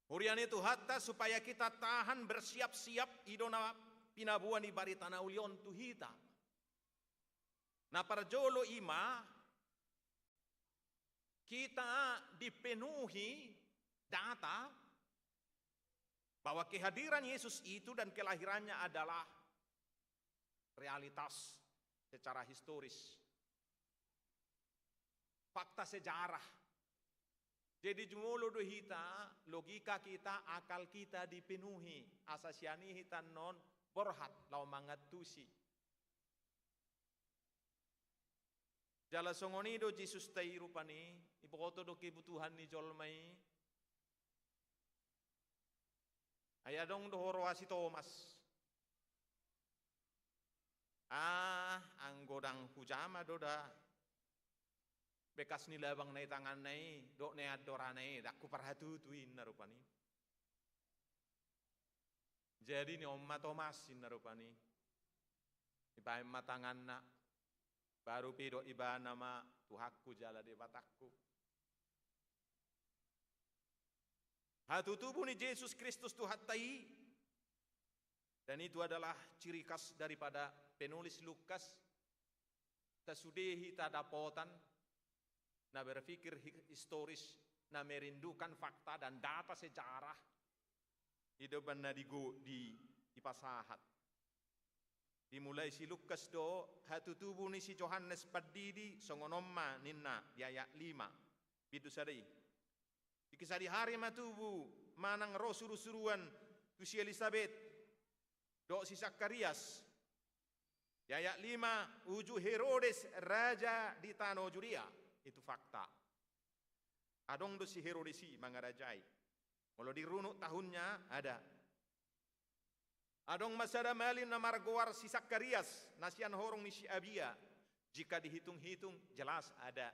Hurian itu hatta supaya kita tahan bersiap-siap idona pinabuan di bari tanah ulion tuhita. Nah parjolo ima kita dipenuhi data bahwa kehadiran Yesus itu dan kelahirannya adalah realitas secara historis. Fakta sejarah Jadi jumolo do hita, logika kita, akal kita dipenuhi. Asasiani hita non borhat lau mangatusi. Jala songoni do Jesus tai rupani, ipokoto do kebutuhan ni jolmai. Ayadong do horoasi Thomas. Ang godang hujama doda. Bekas ni labang na tangan nai, dok ne adora nai, dakku parhatutuin na rupani. Jadi ni Oma Thomas na rupani. Iba matangan na, baru pido iba nama Tuhakku jala di batakku. Hatutubu ni Yesus Kristus Tuhatai. Dan itu adalah ciri khas daripada penulis Lukas. Tasudehi tadapotan. Na berpikir historis, na merindukan fakta dan data sejarah. Hidup na di pasahat. Dimulai si Lukas do, hatutubu ni si Yohanes padidi, songonomma ninna, di ayat 5. Bidu sadai. Di kisah di hari matubu, manang roh suruh-suruan, tu si Elisabeth, do si Zakarias. Di ayat 5, uju Herodes, raja di tanah Judea. Itu fakta. Adong do si Herodesi mangarajai. Kalau dirunuk tahunnya ada. Adong masada malin na margoar si Zakarias, nasian horong ni si Abia. Jika dihitung-hitung jelas ada.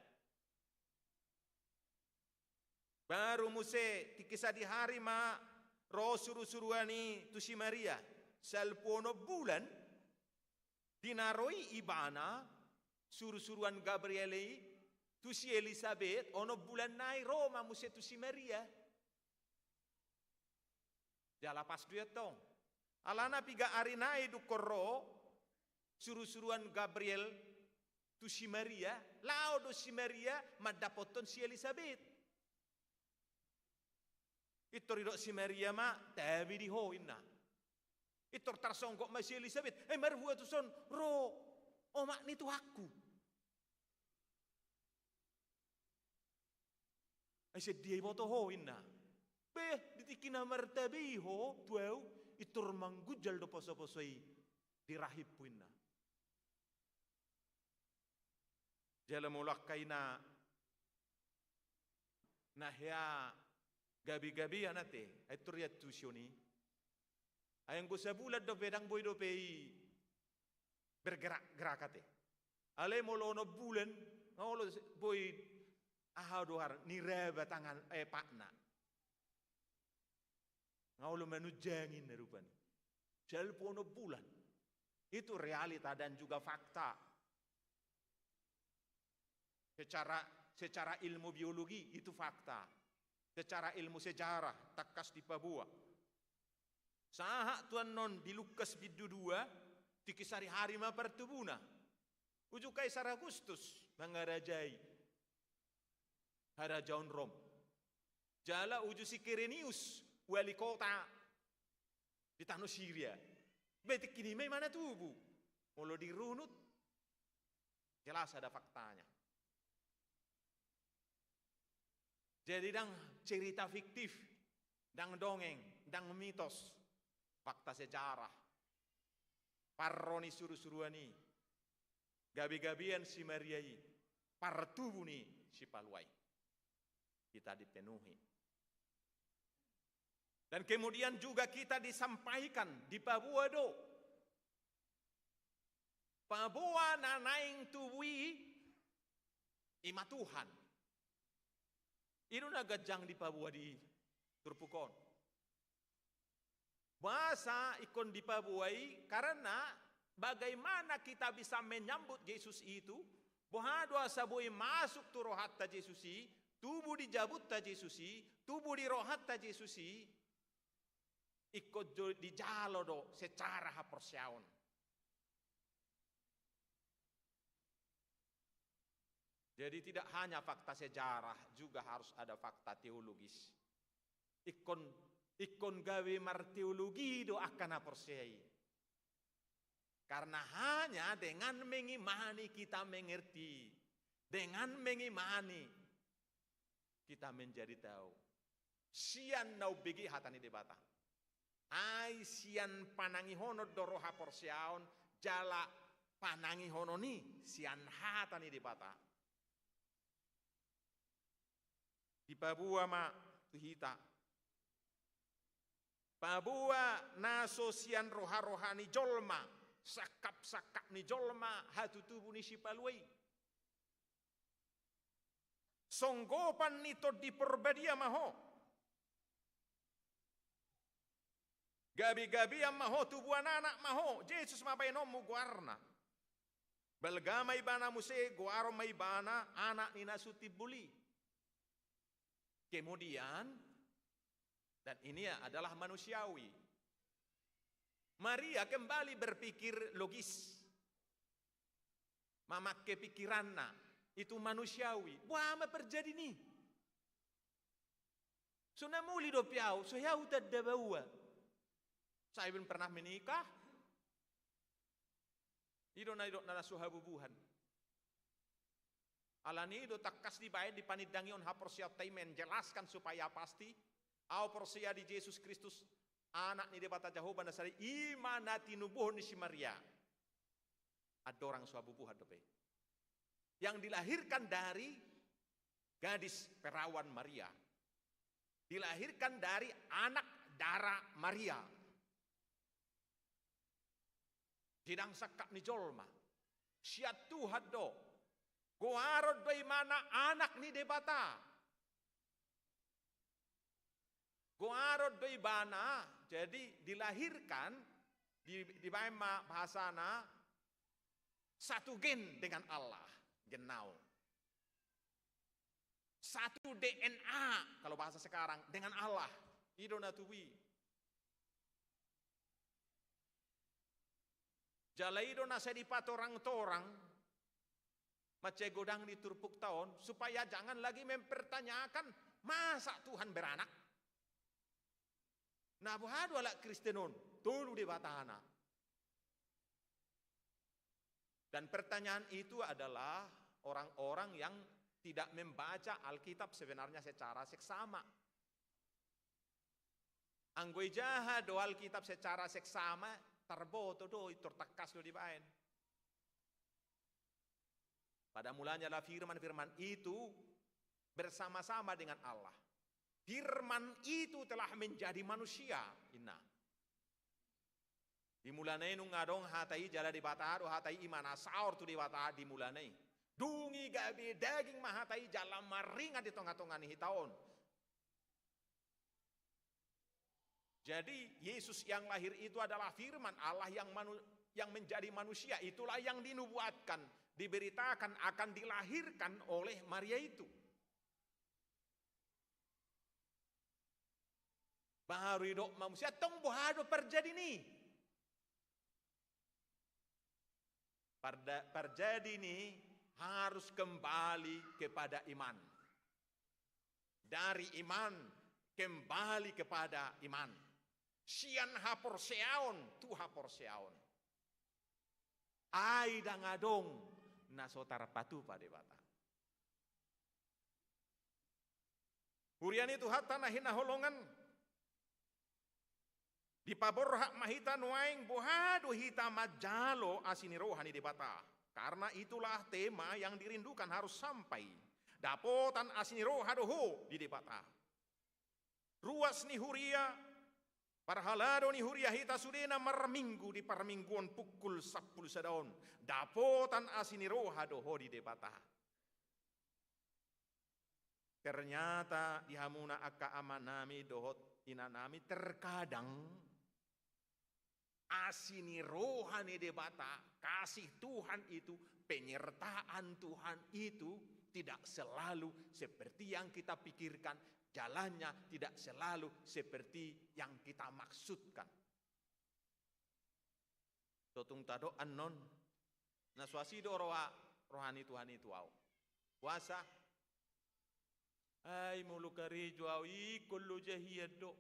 Baru muse tikisa di hari ma roh suruh-suruani tu si Maria. Salpono bulan dinaroi ibana suruh-suruan Gabrieli. Tu si Elisabeth, ono bulan nai Roma muse tu si Maria. Jala pas dia tong. Alana piga ari nai du korro, suruh-suruhan Gabriel, tu si Maria, lao do si Maria, madapoton si Elisabeth. Itu ridok si Maria ma, tabi di ho inna. Itu tarsongkok ma si Elisabeth, marhua tu son, ro, omak ni tu aku. Ay dia moto ho inna. Be ditikina martabi ho tuau itur manggujal do poso-posoi dirahib puinna. Jala mulak kaina nahya gabi-gabi anate ay turyat tusioni. Ayang ko sa bulat do pedang boy do pei bergerak-gerakate. Ale molono bulan ngolo boy dohar nireba tangan pakna. Ngaulo menujangin rupanya. Jalpono bulan. Itu realita dan juga fakta. Secara ilmu biologi itu fakta. Secara ilmu sejarah takas di Papua. Sahak tuan non di Lukas bidu 2 tikisari hari ma pertubuna. Uju Kaisar Agustus mangarajai. Harajaun Rom. Jala uju si Kirenius, wali kota di tanah Syria. Betik kini mana tubuh? Kalau dirunut, jelas ada faktanya. Jadi dang cerita fiktif, dang dongeng, dang mitos, fakta sejarah. Parroni suruh-suruani, gabi-gabian si Mariai, partubuni si Paluai. Kita dipenuhi. Dan kemudian juga kita disampaikan di Papua do. Papua nanaing tuwi ima Tuhan. Itu nagajang di Papua di Turpukon. Bahasa ikon di Papuai karena bagaimana kita bisa menyambut Yesus itu. Bahwa sabui masuk tu rohat ta Yesusi. Tubuh dijabut ta Jesusi, tubuh dirohat ta Jesusi, ikut di jalo do secara haporsiaon. Jadi tidak hanya fakta sejarah, juga harus ada fakta teologis. Ikon gawe marteologi do akan haporsiai. Karena hanya dengan mengimani kita mengerti, dengan mengimani kita menjadi tahu. Sian nau begi hatani debata. Ai sian panangi hono doroha porsiaon jala panangi hono ni sian hatani debata. Di Papua ma tuhita. Papua naso sian roha-rohani jolma, sakap-sakap ni jolma hatu tubuh ni sipaluai. Songgopan nito di perbadia maho. Gabi-gabi yang maho tubuh anak maho. Yesus mapai nomu guarna. Belgama ibana muse guaro maibana anak nina sutibuli. Kemudian, dan ini adalah manusiawi. Maria kembali berpikir logis. Memakai pikiranna. Itu manusiawi. Wah, apa terjadi nih? Sunamuli do piau, so yau tadda bawa. Saya belum pernah menikah. Idona nana suhabubuhan. Alani do takas di bae di panidangion haporsia taimen jelaskan supaya pasti. Au porsia di Yesus Kristus anak ni debata Jehovah nasari imanati nubuhon ni si Maria. Ada orang suhabubuhan dope. Yang dilahirkan dari gadis perawan Maria. Dilahirkan dari anak darah Maria. Sidang sakap ni jolma. Siat Tuhan do. Goarod do mana anak ni debata. Goarod do ibana. Jadi dilahirkan di bahasana satu gen dengan Allah. Genau. Satu DNA kalau bahasa sekarang dengan Allah. Idona tuwi. Jalaido nasa dipat orang-orang macam godang di turpuk tahun supaya jangan lagi mempertanyakan masa Tuhan beranak. Nah, buhadu ala Kristenon tulu di batana. Dan pertanyaan itu adalah orang-orang yang tidak membaca Alkitab sebenarnya secara seksama. Anggoi jaha do Alkitab secara seksama tarboto do itu tertakas do di baen. Pada mulanya adalah firman-firman itu bersama-sama dengan Allah. Firman itu telah menjadi manusia. Inna. Dimulanai nung ngadong hatai jala di bata do hatai imana saur tu di bata dimulanai. Dungi gabi daging mahatai jala maringa di tongah-tongah ni hitaon. Jadi Yesus yang lahir itu adalah firman Allah yang menjadi manusia. Itulah yang dinubuatkan, diberitakan akan dilahirkan oleh Maria itu. Baru hidup manusia tong bohado terjadi nih. Terjadi nih harus kembali kepada iman. Dari iman kembali kepada iman. Sian haporseaon, tu haporseaon. Ai dangadong nasotar patu pada bata. Hurian itu hatta nahina holongan. Di pabor hak mahita nuaing bohado hita majalo asini rohani di bata. Karena itulah tema yang dirindukan harus sampai. Dapotan asini rohadoho di bata. Ruas ni huria. Parhalado ni huria hita sudena marminggu di parmingguan pukul 10 sadaon. Dapotan asini rohadoho di debata. Ternyata di hamuna akka amanami dohot inanami terkadang asini rohani debata kasih Tuhan itu, penyertaan Tuhan itu tidak selalu seperti yang kita pikirkan. Jalannya tidak selalu seperti yang kita maksudkan. Totung tado anon naswasi do rohani Tuhan itu au. Puasa ai mulu kari juau i kullu jahiyad do.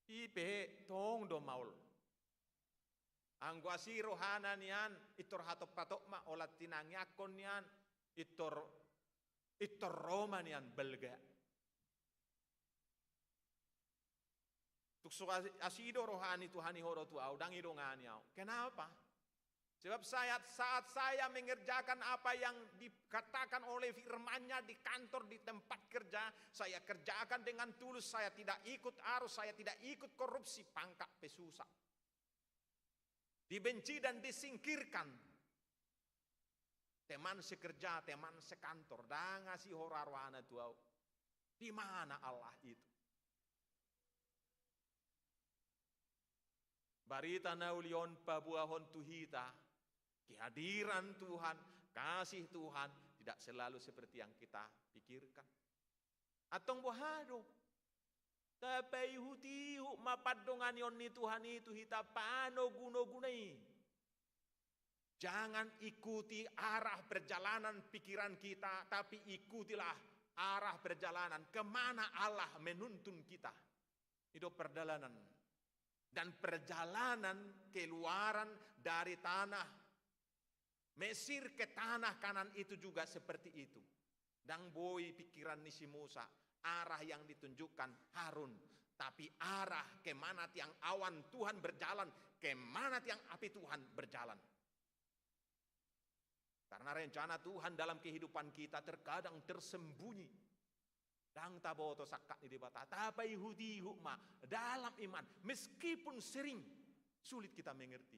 Ipe tong do maul. Angguasi rohana nian itor hatop patok ma olat tinangyakon nian itor Roma nian belga. Tukso asido rohani Tuhani horo tu au dangi dongani au. Kenapa? Sebab saat saya mengerjakan apa yang dikatakan oleh firman-Nya di kantor, di tempat kerja, saya kerjakan dengan tulus, saya tidak ikut arus, saya tidak ikut korupsi, pangkak pesusah. Dibenci dan disingkirkan. Teman sekerja, teman sekantor, dan ngasih horarwana tuau. Di mana Allah itu? Barita naulion pabuahon tuhita, kehadiran Tuhan, kasih Tuhan tidak selalu seperti yang kita pikirkan. Atong bohado, tapi hutihu mapadongan yon ni Tuhan itu hita pano guno-gunai. Jangan ikuti arah perjalanan pikiran kita, tapi ikutilah arah perjalanan kemana Allah menuntun kita. Itu perjalanan. Dan perjalanan keluaran dari tanah Mesir ke tanah Kanan itu juga seperti itu. Dan boy pikiran Nisi Musa, arah yang ditunjukkan Harun, tapi arah kemana tiang awan Tuhan berjalan, kemana tiang api Tuhan berjalan. Karena rencana Tuhan dalam kehidupan kita terkadang tersembunyi. Dan taboto sakat di bata, tapi hudi hukma dalam iman, meskipun sering sulit kita mengerti.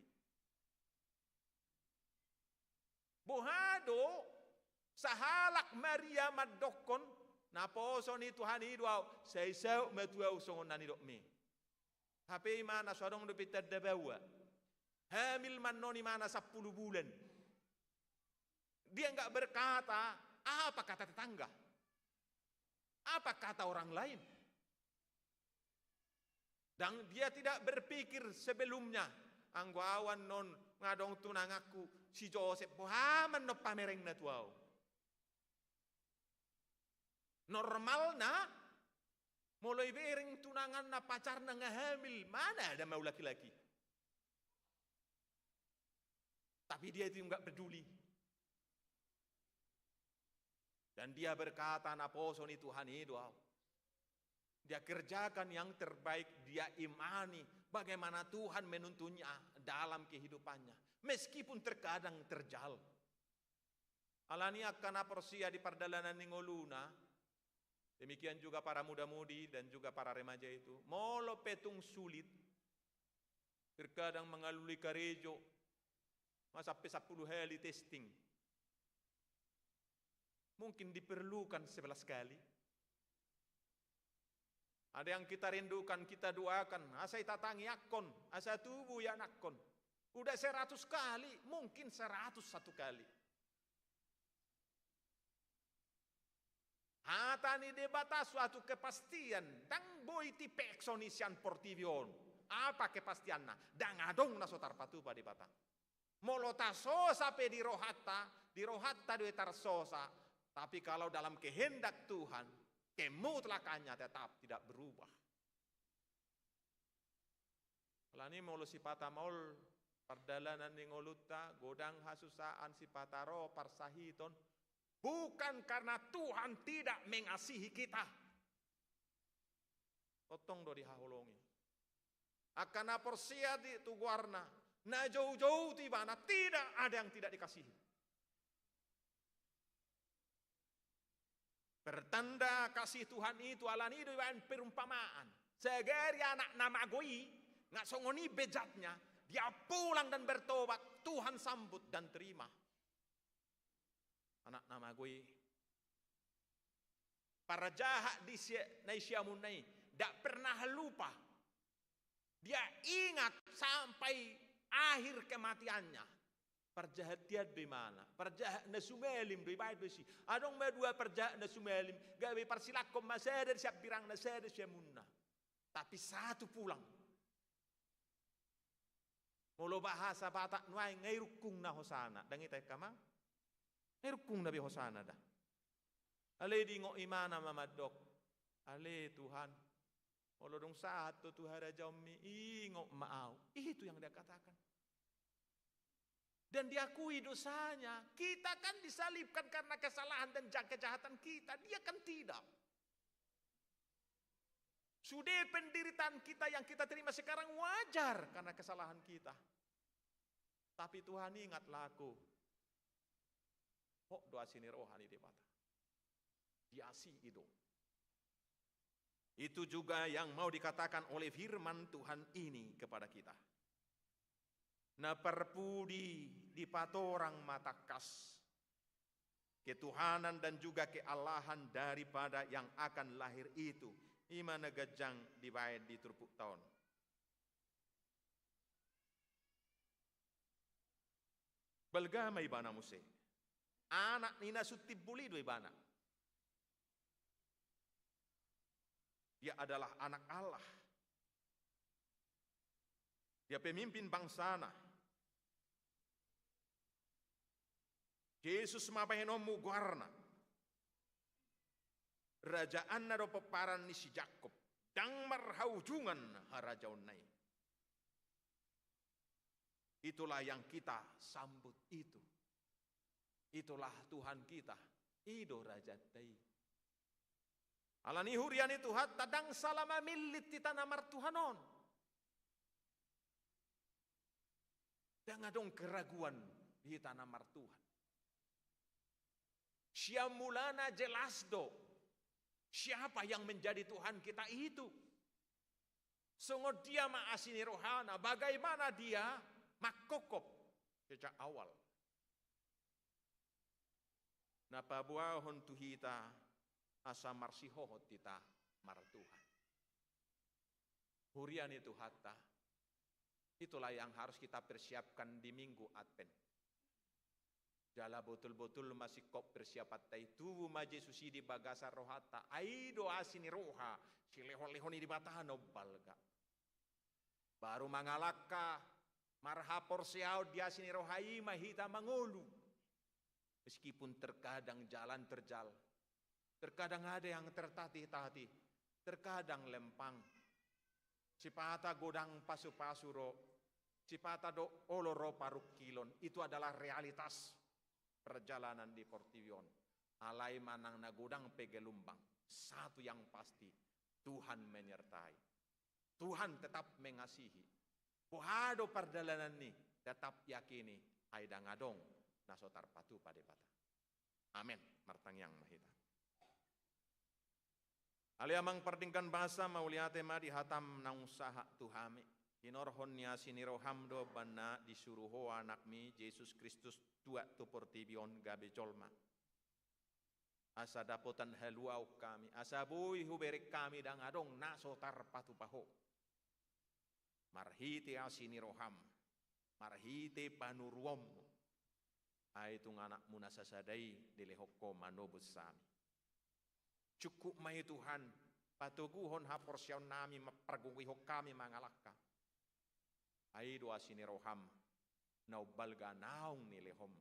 Bohado sahalak Maria madokon naposo ni Tuhan idwau saisau metuau songon nani dokme. Tapi mana sodong dopita dabawa. Hamil manoni mana 10 bulan. Dia enggak berkata apa kata tetangga. Apa kata orang lain? Dan dia tidak berpikir sebelumnya. Angguawan non ngadong tunangaku si Joseph bohaman no pamereng na tuaw. Normalna mulai bereng tunangan na pacar na ngahamil. Mana ada mau laki-laki? Tapi dia itu enggak peduli. Dan dia berkata, naposo ni Tuhan itu. Dia kerjakan yang terbaik, dia imani bagaimana Tuhan menuntunnya dalam kehidupannya. Meskipun terkadang terjal. Alani akan aporsia di perdalanan ningoluna. Demikian juga para muda-mudi dan juga para remaja itu. Molo petung sulit. Terkadang mengalui karejo. Sampai 10 kali testing. Mungkin diperlukan 11 kali. Ada yang kita rindukan, kita doakan. Asai tatangi akon, asa tubuh ya nakon. Udah 100 kali, mungkin 101 kali. Hatani debata suatu kepastian. Dang boy ti peksonisian portivion. Apa kepastianna? Dang adong na sotar patupa di bata. Molota sosa pe di rohatta due tarsosa. Tapi kalau dalam kehendak Tuhan, kemutlakannya tetap tidak berubah. Lani molo si patamol perdalanan ningoluta godang hasusaan si pataro parsahiton bukan karena Tuhan tidak mengasihi kita. Potong do dihaholongi. Akana porsia di tuguarna na jauh-jauh tibana tidak ada yang tidak dikasihi. Pertanda kasih Tuhan itu alani dengan perumpamaan. Segeri anak nama goi nggak songoni bejatnya, dia pulang dan bertobat, Tuhan sambut dan terima. Anak nama goi. Para jahat di Naisyamunai tidak pernah lupa. Dia ingat sampai akhir kematiannya. Perjahat dia di mana? Perjahat na sumelim do ibay besi. Adong medua perjahat na sumelim, gawe parsilakom maseder siap birang na seder siya munna. Tapi satu pulang. Molo bahasa Batak nuay ngayrukung na hosana. Dangitay kamang? Ngayrukung na bi hosana da. Ale di ngo imana mamadok. Ale Tuhan. Molo dong saat to Tuhara jawmi ingo maaw. Itu yang dia katakan. Dan diakui dosanya. Kita kan disalibkan karena kesalahan dan kejahatan kita. Dia kan tidak. Sudah penderitaan kita yang kita terima sekarang wajar karena kesalahan kita. Tapi Tuhan ingatlah aku. Hok doa sini rohani debata. Diasi itu. Itu juga yang mau dikatakan oleh firman Tuhan ini kepada kita. Na perpudi di patorang mata kas. Ketuhanan dan juga kealahan daripada yang akan lahir itu. Ima negajang dibayar di turpuk tahun. Belgama ibana muse. Anak nina sutib buli do ibana. Dia adalah anak Allah. Dia pemimpin bangsana. Yesus mapahenomu guarna. Rajaan na do peparan ni si Jakob. Dang marhaujungan harajaun nai. Itulah yang kita sambut itu. Itulah Tuhan kita. Ido rajatai. Alani hurian itu hat tadang salama milit di tanah martuhanon. Dan adong keraguan di tanah martuhan. Syamulana jelas do. Siapa yang menjadi Tuhan kita itu? Sungguh dia ma'asini rohana. Bagaimana dia makokop sejak awal. Napabuahon tuhita asa marsihohot kita martuhan. Hurian itu hatta. Itulah yang harus kita persiapkan di minggu Advent. Jala betul-betul masih kop persiapan itu maje susi di bagasa rohata. Aido asini roha. Si lehon-lehoni di batahan balga. Baru mangalaka. Marhapor siau dia sini rohai mahita mangulu. Meskipun terkadang jalan terjal. Terkadang ada yang tertatih-tatih. Terkadang lempang. Cipata godang pasu-pasuro. Cipata do oloro paruk kilon. Itu adalah realitas perjalanan di Portivion. Alai manang nagodang pegelumbang. Satu yang pasti. Tuhan menyertai. Tuhan tetap mengasihi. Puhado perjalanan ini. Tetap yakini. Aida ngadong. Nasotar patu pada bata. Amin. Martang yang mahita. Aliamang perdingkan bahasa mauliate ma di hatam na usaha tuhami. Inorhon niya sinirohamdo bana disuruho anak mi Yesus Kristus tua tu portibion gabe jolma. Asa dapotan haluau kami. Asa bui huberik kami dang adong nasotar patu paho. Marhite asiniroham. Marhite panuruom. Ay itong anak mo nasasaday dilehoko manobos sami. Cukup may Tuhan, patuguhon ha porsyon nami mapargungihok kami mangalaka. Ay doa siniroham, naubalga naong nilehom.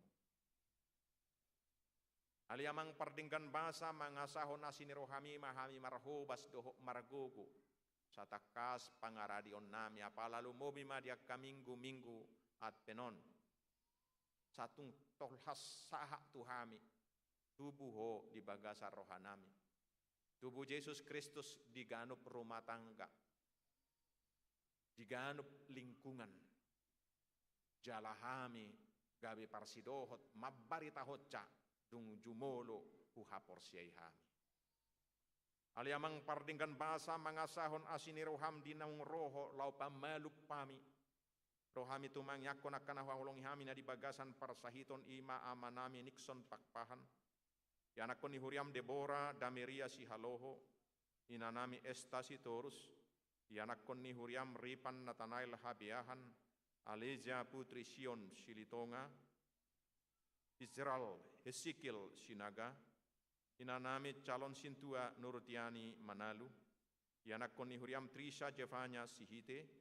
Aliamang pardinggan basa mangasahon na sinirohami mahami marhubas dohok margugu. Sa takas pangaradion nami apalalu mobi madiak kaminggu-minggu at penon. Satung tolhas saha tuhami, tubuho di bagasa rohanami. Tubuh Yesus Kristus diganup rumah tangga, diganup lingkungan. Jalahami gabi parsidohot mabarita hotca dung jumolo huhapor siyaihami. Aliamang pardinggan basa mangasahon asiniroham dinaung roho lau pamaluk pami. Rohami tumang yakon akan ahwahulong hami na di bagasan parsahiton ima amanami Nixon pakpahan. Yanakon ni Huriam Deborah Dameria si Haloho. Inanami Estasi Torus. Yanakon ni Huriam Ripan Natanael Habiahan. Alesia Putri Sion Silitonga. Israel Hesikil Sinaga. Inanami calon sintua Nurutiani Manalu. Yanakon ni Huriam Trisha Jevanya Sihite.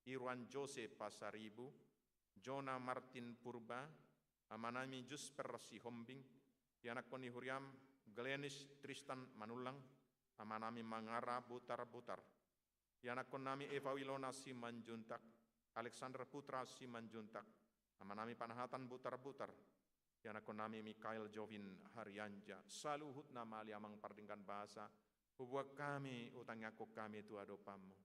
Irwan Jose Pasaribu, Jonah Martin Purba, Amanami Jusper Sihombing, Yanakon ni Huriam Glenis Tristan Manulang, Amanami Mangara Butar-Butar, Yanakon nami Eva Wilona Simanjuntak, Alexander Putra Simanjuntak, Amanami Panahatan Butar-Butar, Yanakon nami Mikael Jovin Haryanja, Saluhut nama aliamang pardingkan bahasa, Ubuak kami utang aku kami tu adopamu.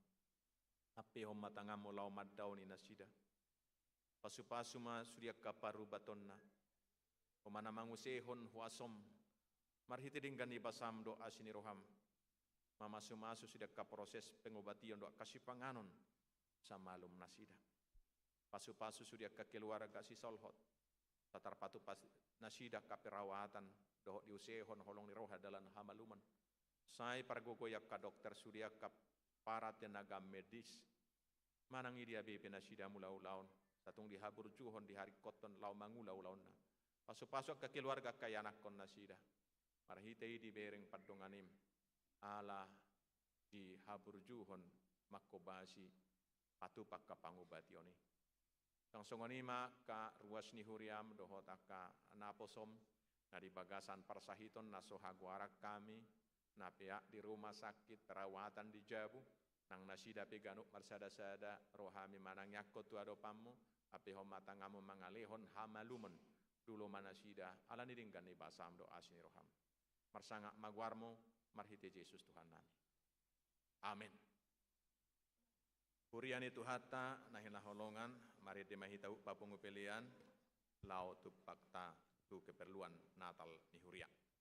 Ape hom matangamu lau madau ni nasida. Pasu-pasu ma surya kaparu batonna. Omana mangusehon huasom. Marhiti dinggan ibasam doa sini roham. Mamasu-masu sudah ka proses pengobatian doa kasih panganon samalum nasida. Pasu-pasu sudah ka keluarga si solhot. Tatar patu pas nasida ka perawatan doa diusehon holong ni roha dalam hamaluman. Sai pargogoyak ka dokter surya ka para tenaga medis. Manangi dia bepe nasida mulau-laun. Satung dihabur juhon di hari koton lau mangulau-laun na. Pasu-pasu ka keluarga kaya anak kon nasida. Marhitei di bereng padonganim. Allah di habur juhon makobasi patupak ka pangubationi. Sang songonima ka ruas ni huriam dohot ka naposom na di bagasan parsahiton na sohaguarak kami na pihak di rumah sakit perawatan di Jabu nang nasida peganuk marsada-sada rohami manang yakot tu adopamu api homatangamu mangalehon hamalumen dulu manasida ala nidinggan ibasam doa sini roham marsangak magwarmu marhite Yesus Tuhan nami. Amin. Puriani tuhata nahina holongan mari demahita papungu pelian lau tu pakta tu keperluan Natal ni huria. Tuhan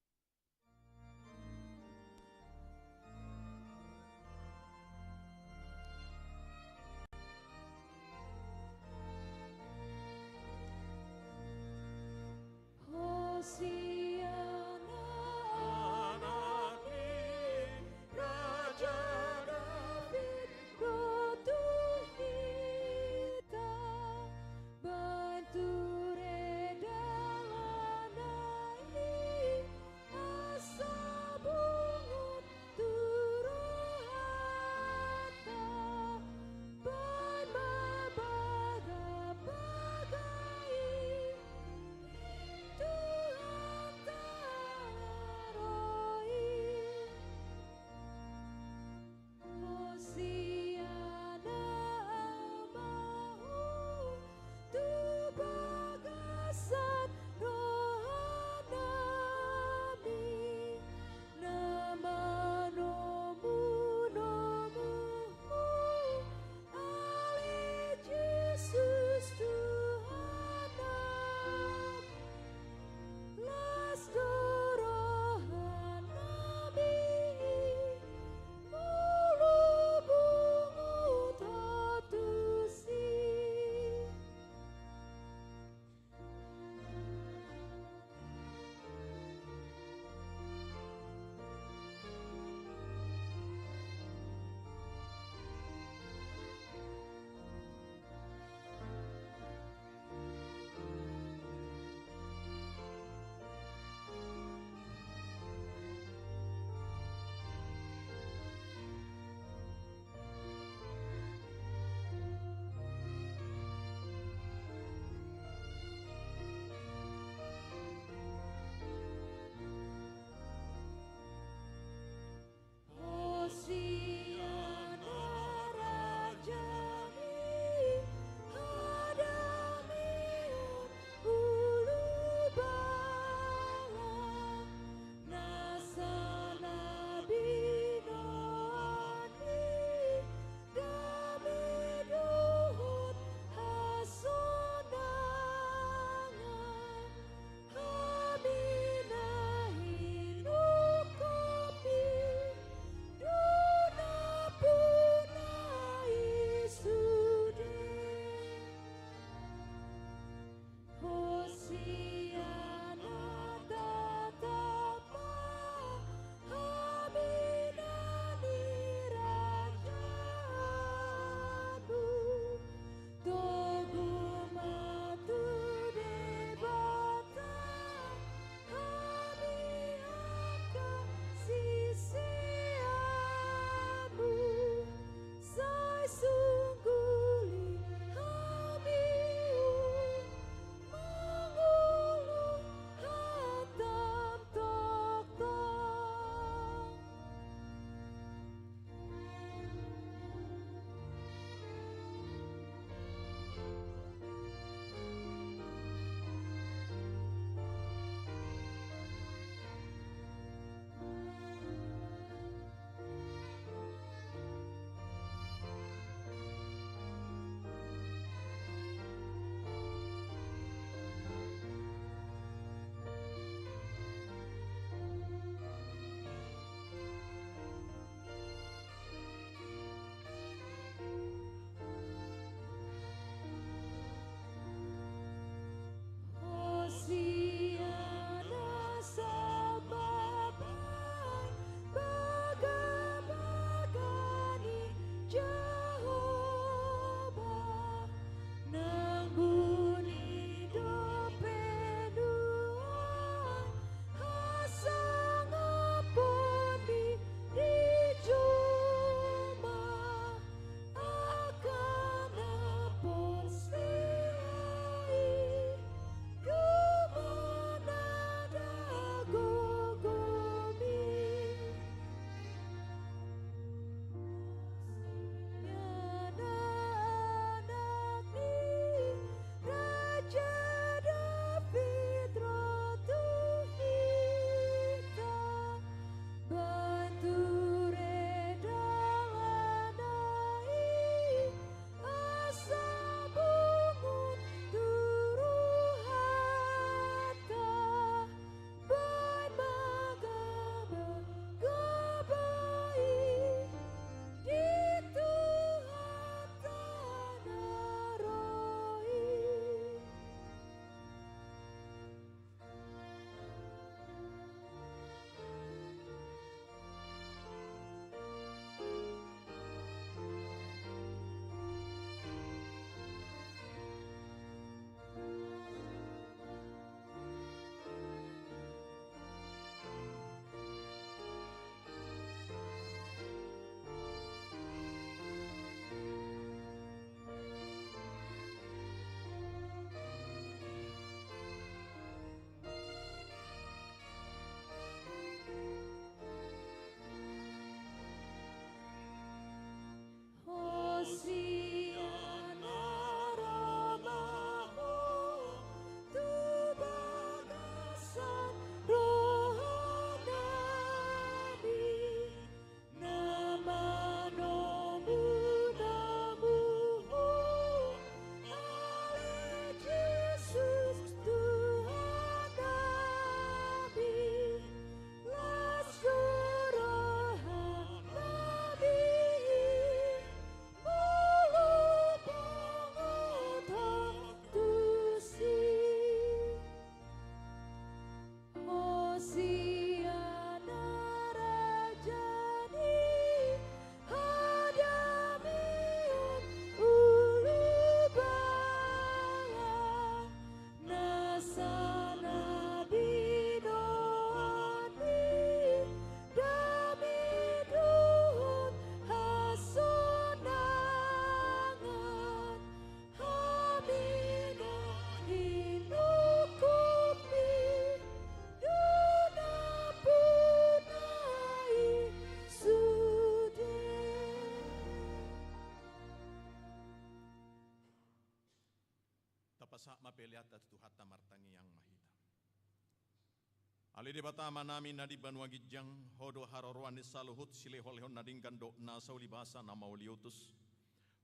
Ali debatama namin na di banwa gidyang hodo haroroan ni saluhut silehol-lehon nadinggan do na sa ulibasa na mauliutos.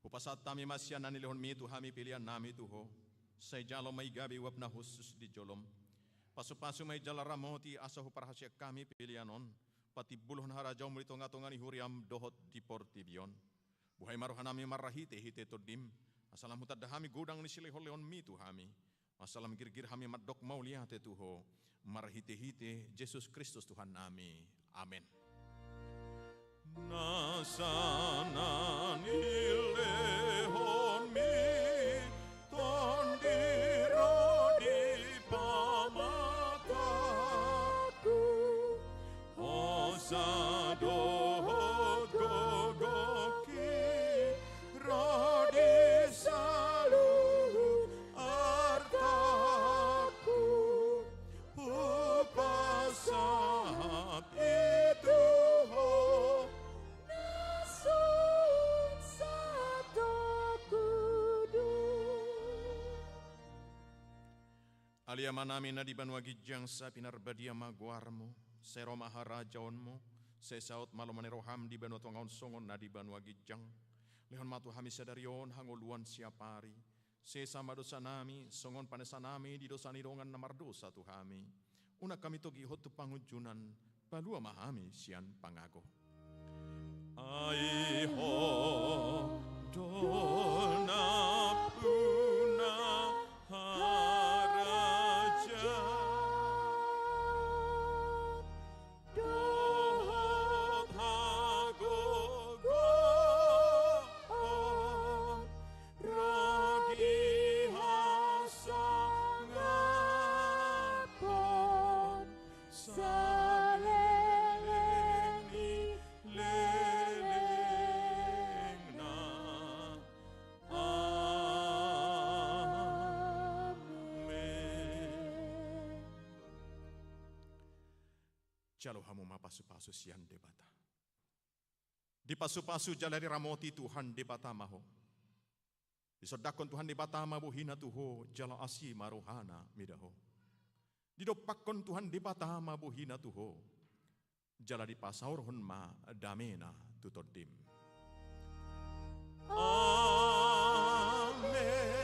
Upasat tami masya na nilehon mi tuhami pilihan nami tuho. Sa jalo may gabi wap na husus di jolom. Pasu-pasu may jalaramoti asa huparhasya kami pilihanon. Pati buluhon harajaw mulito nga tongani huriam dohot di portibion. Buhay maruhan nami marahite hite todim. Asalam hutad dahami gudang ni silehol-lehon mi tuhami. Asalam girgir hami madok mauliate tuho. Marhite-hite Yesus Kristus Tuhan nami. Amin. Nasana nilehon mi tondiro di pamataku osadohot gogoki rodi saluhut artaku upasat itu ho nasun satu kudu. Aliaman namin na di banwa gidyang sa pinarbadia magwarmo, sero maharajaon mo, sesaot malomaniroham di banwa tuangaon songon na di banwa gidyang, lehon matu hami sadarion hanguluan siapari, sesa madosa nami, songon panesa nami di dosa nirongan na mardosa tuhami, una kami togi hotu pangujunan, palua mahami sian pangago. Ai ho dona puna haraja dohot hagogo rodi hasangapon saleleni lelengna. Amen. Jalo hamu mapasu-pasu sian debata. Di pasu-pasu jalari ramoti Tuhan debata maho. Disodakon Tuhan debata mabuhina tuho jala asi marohana midaho. Didopakon Tuhan debata mabuhina tuho. Jala di pasaurhon ma damena tutodim. Amen.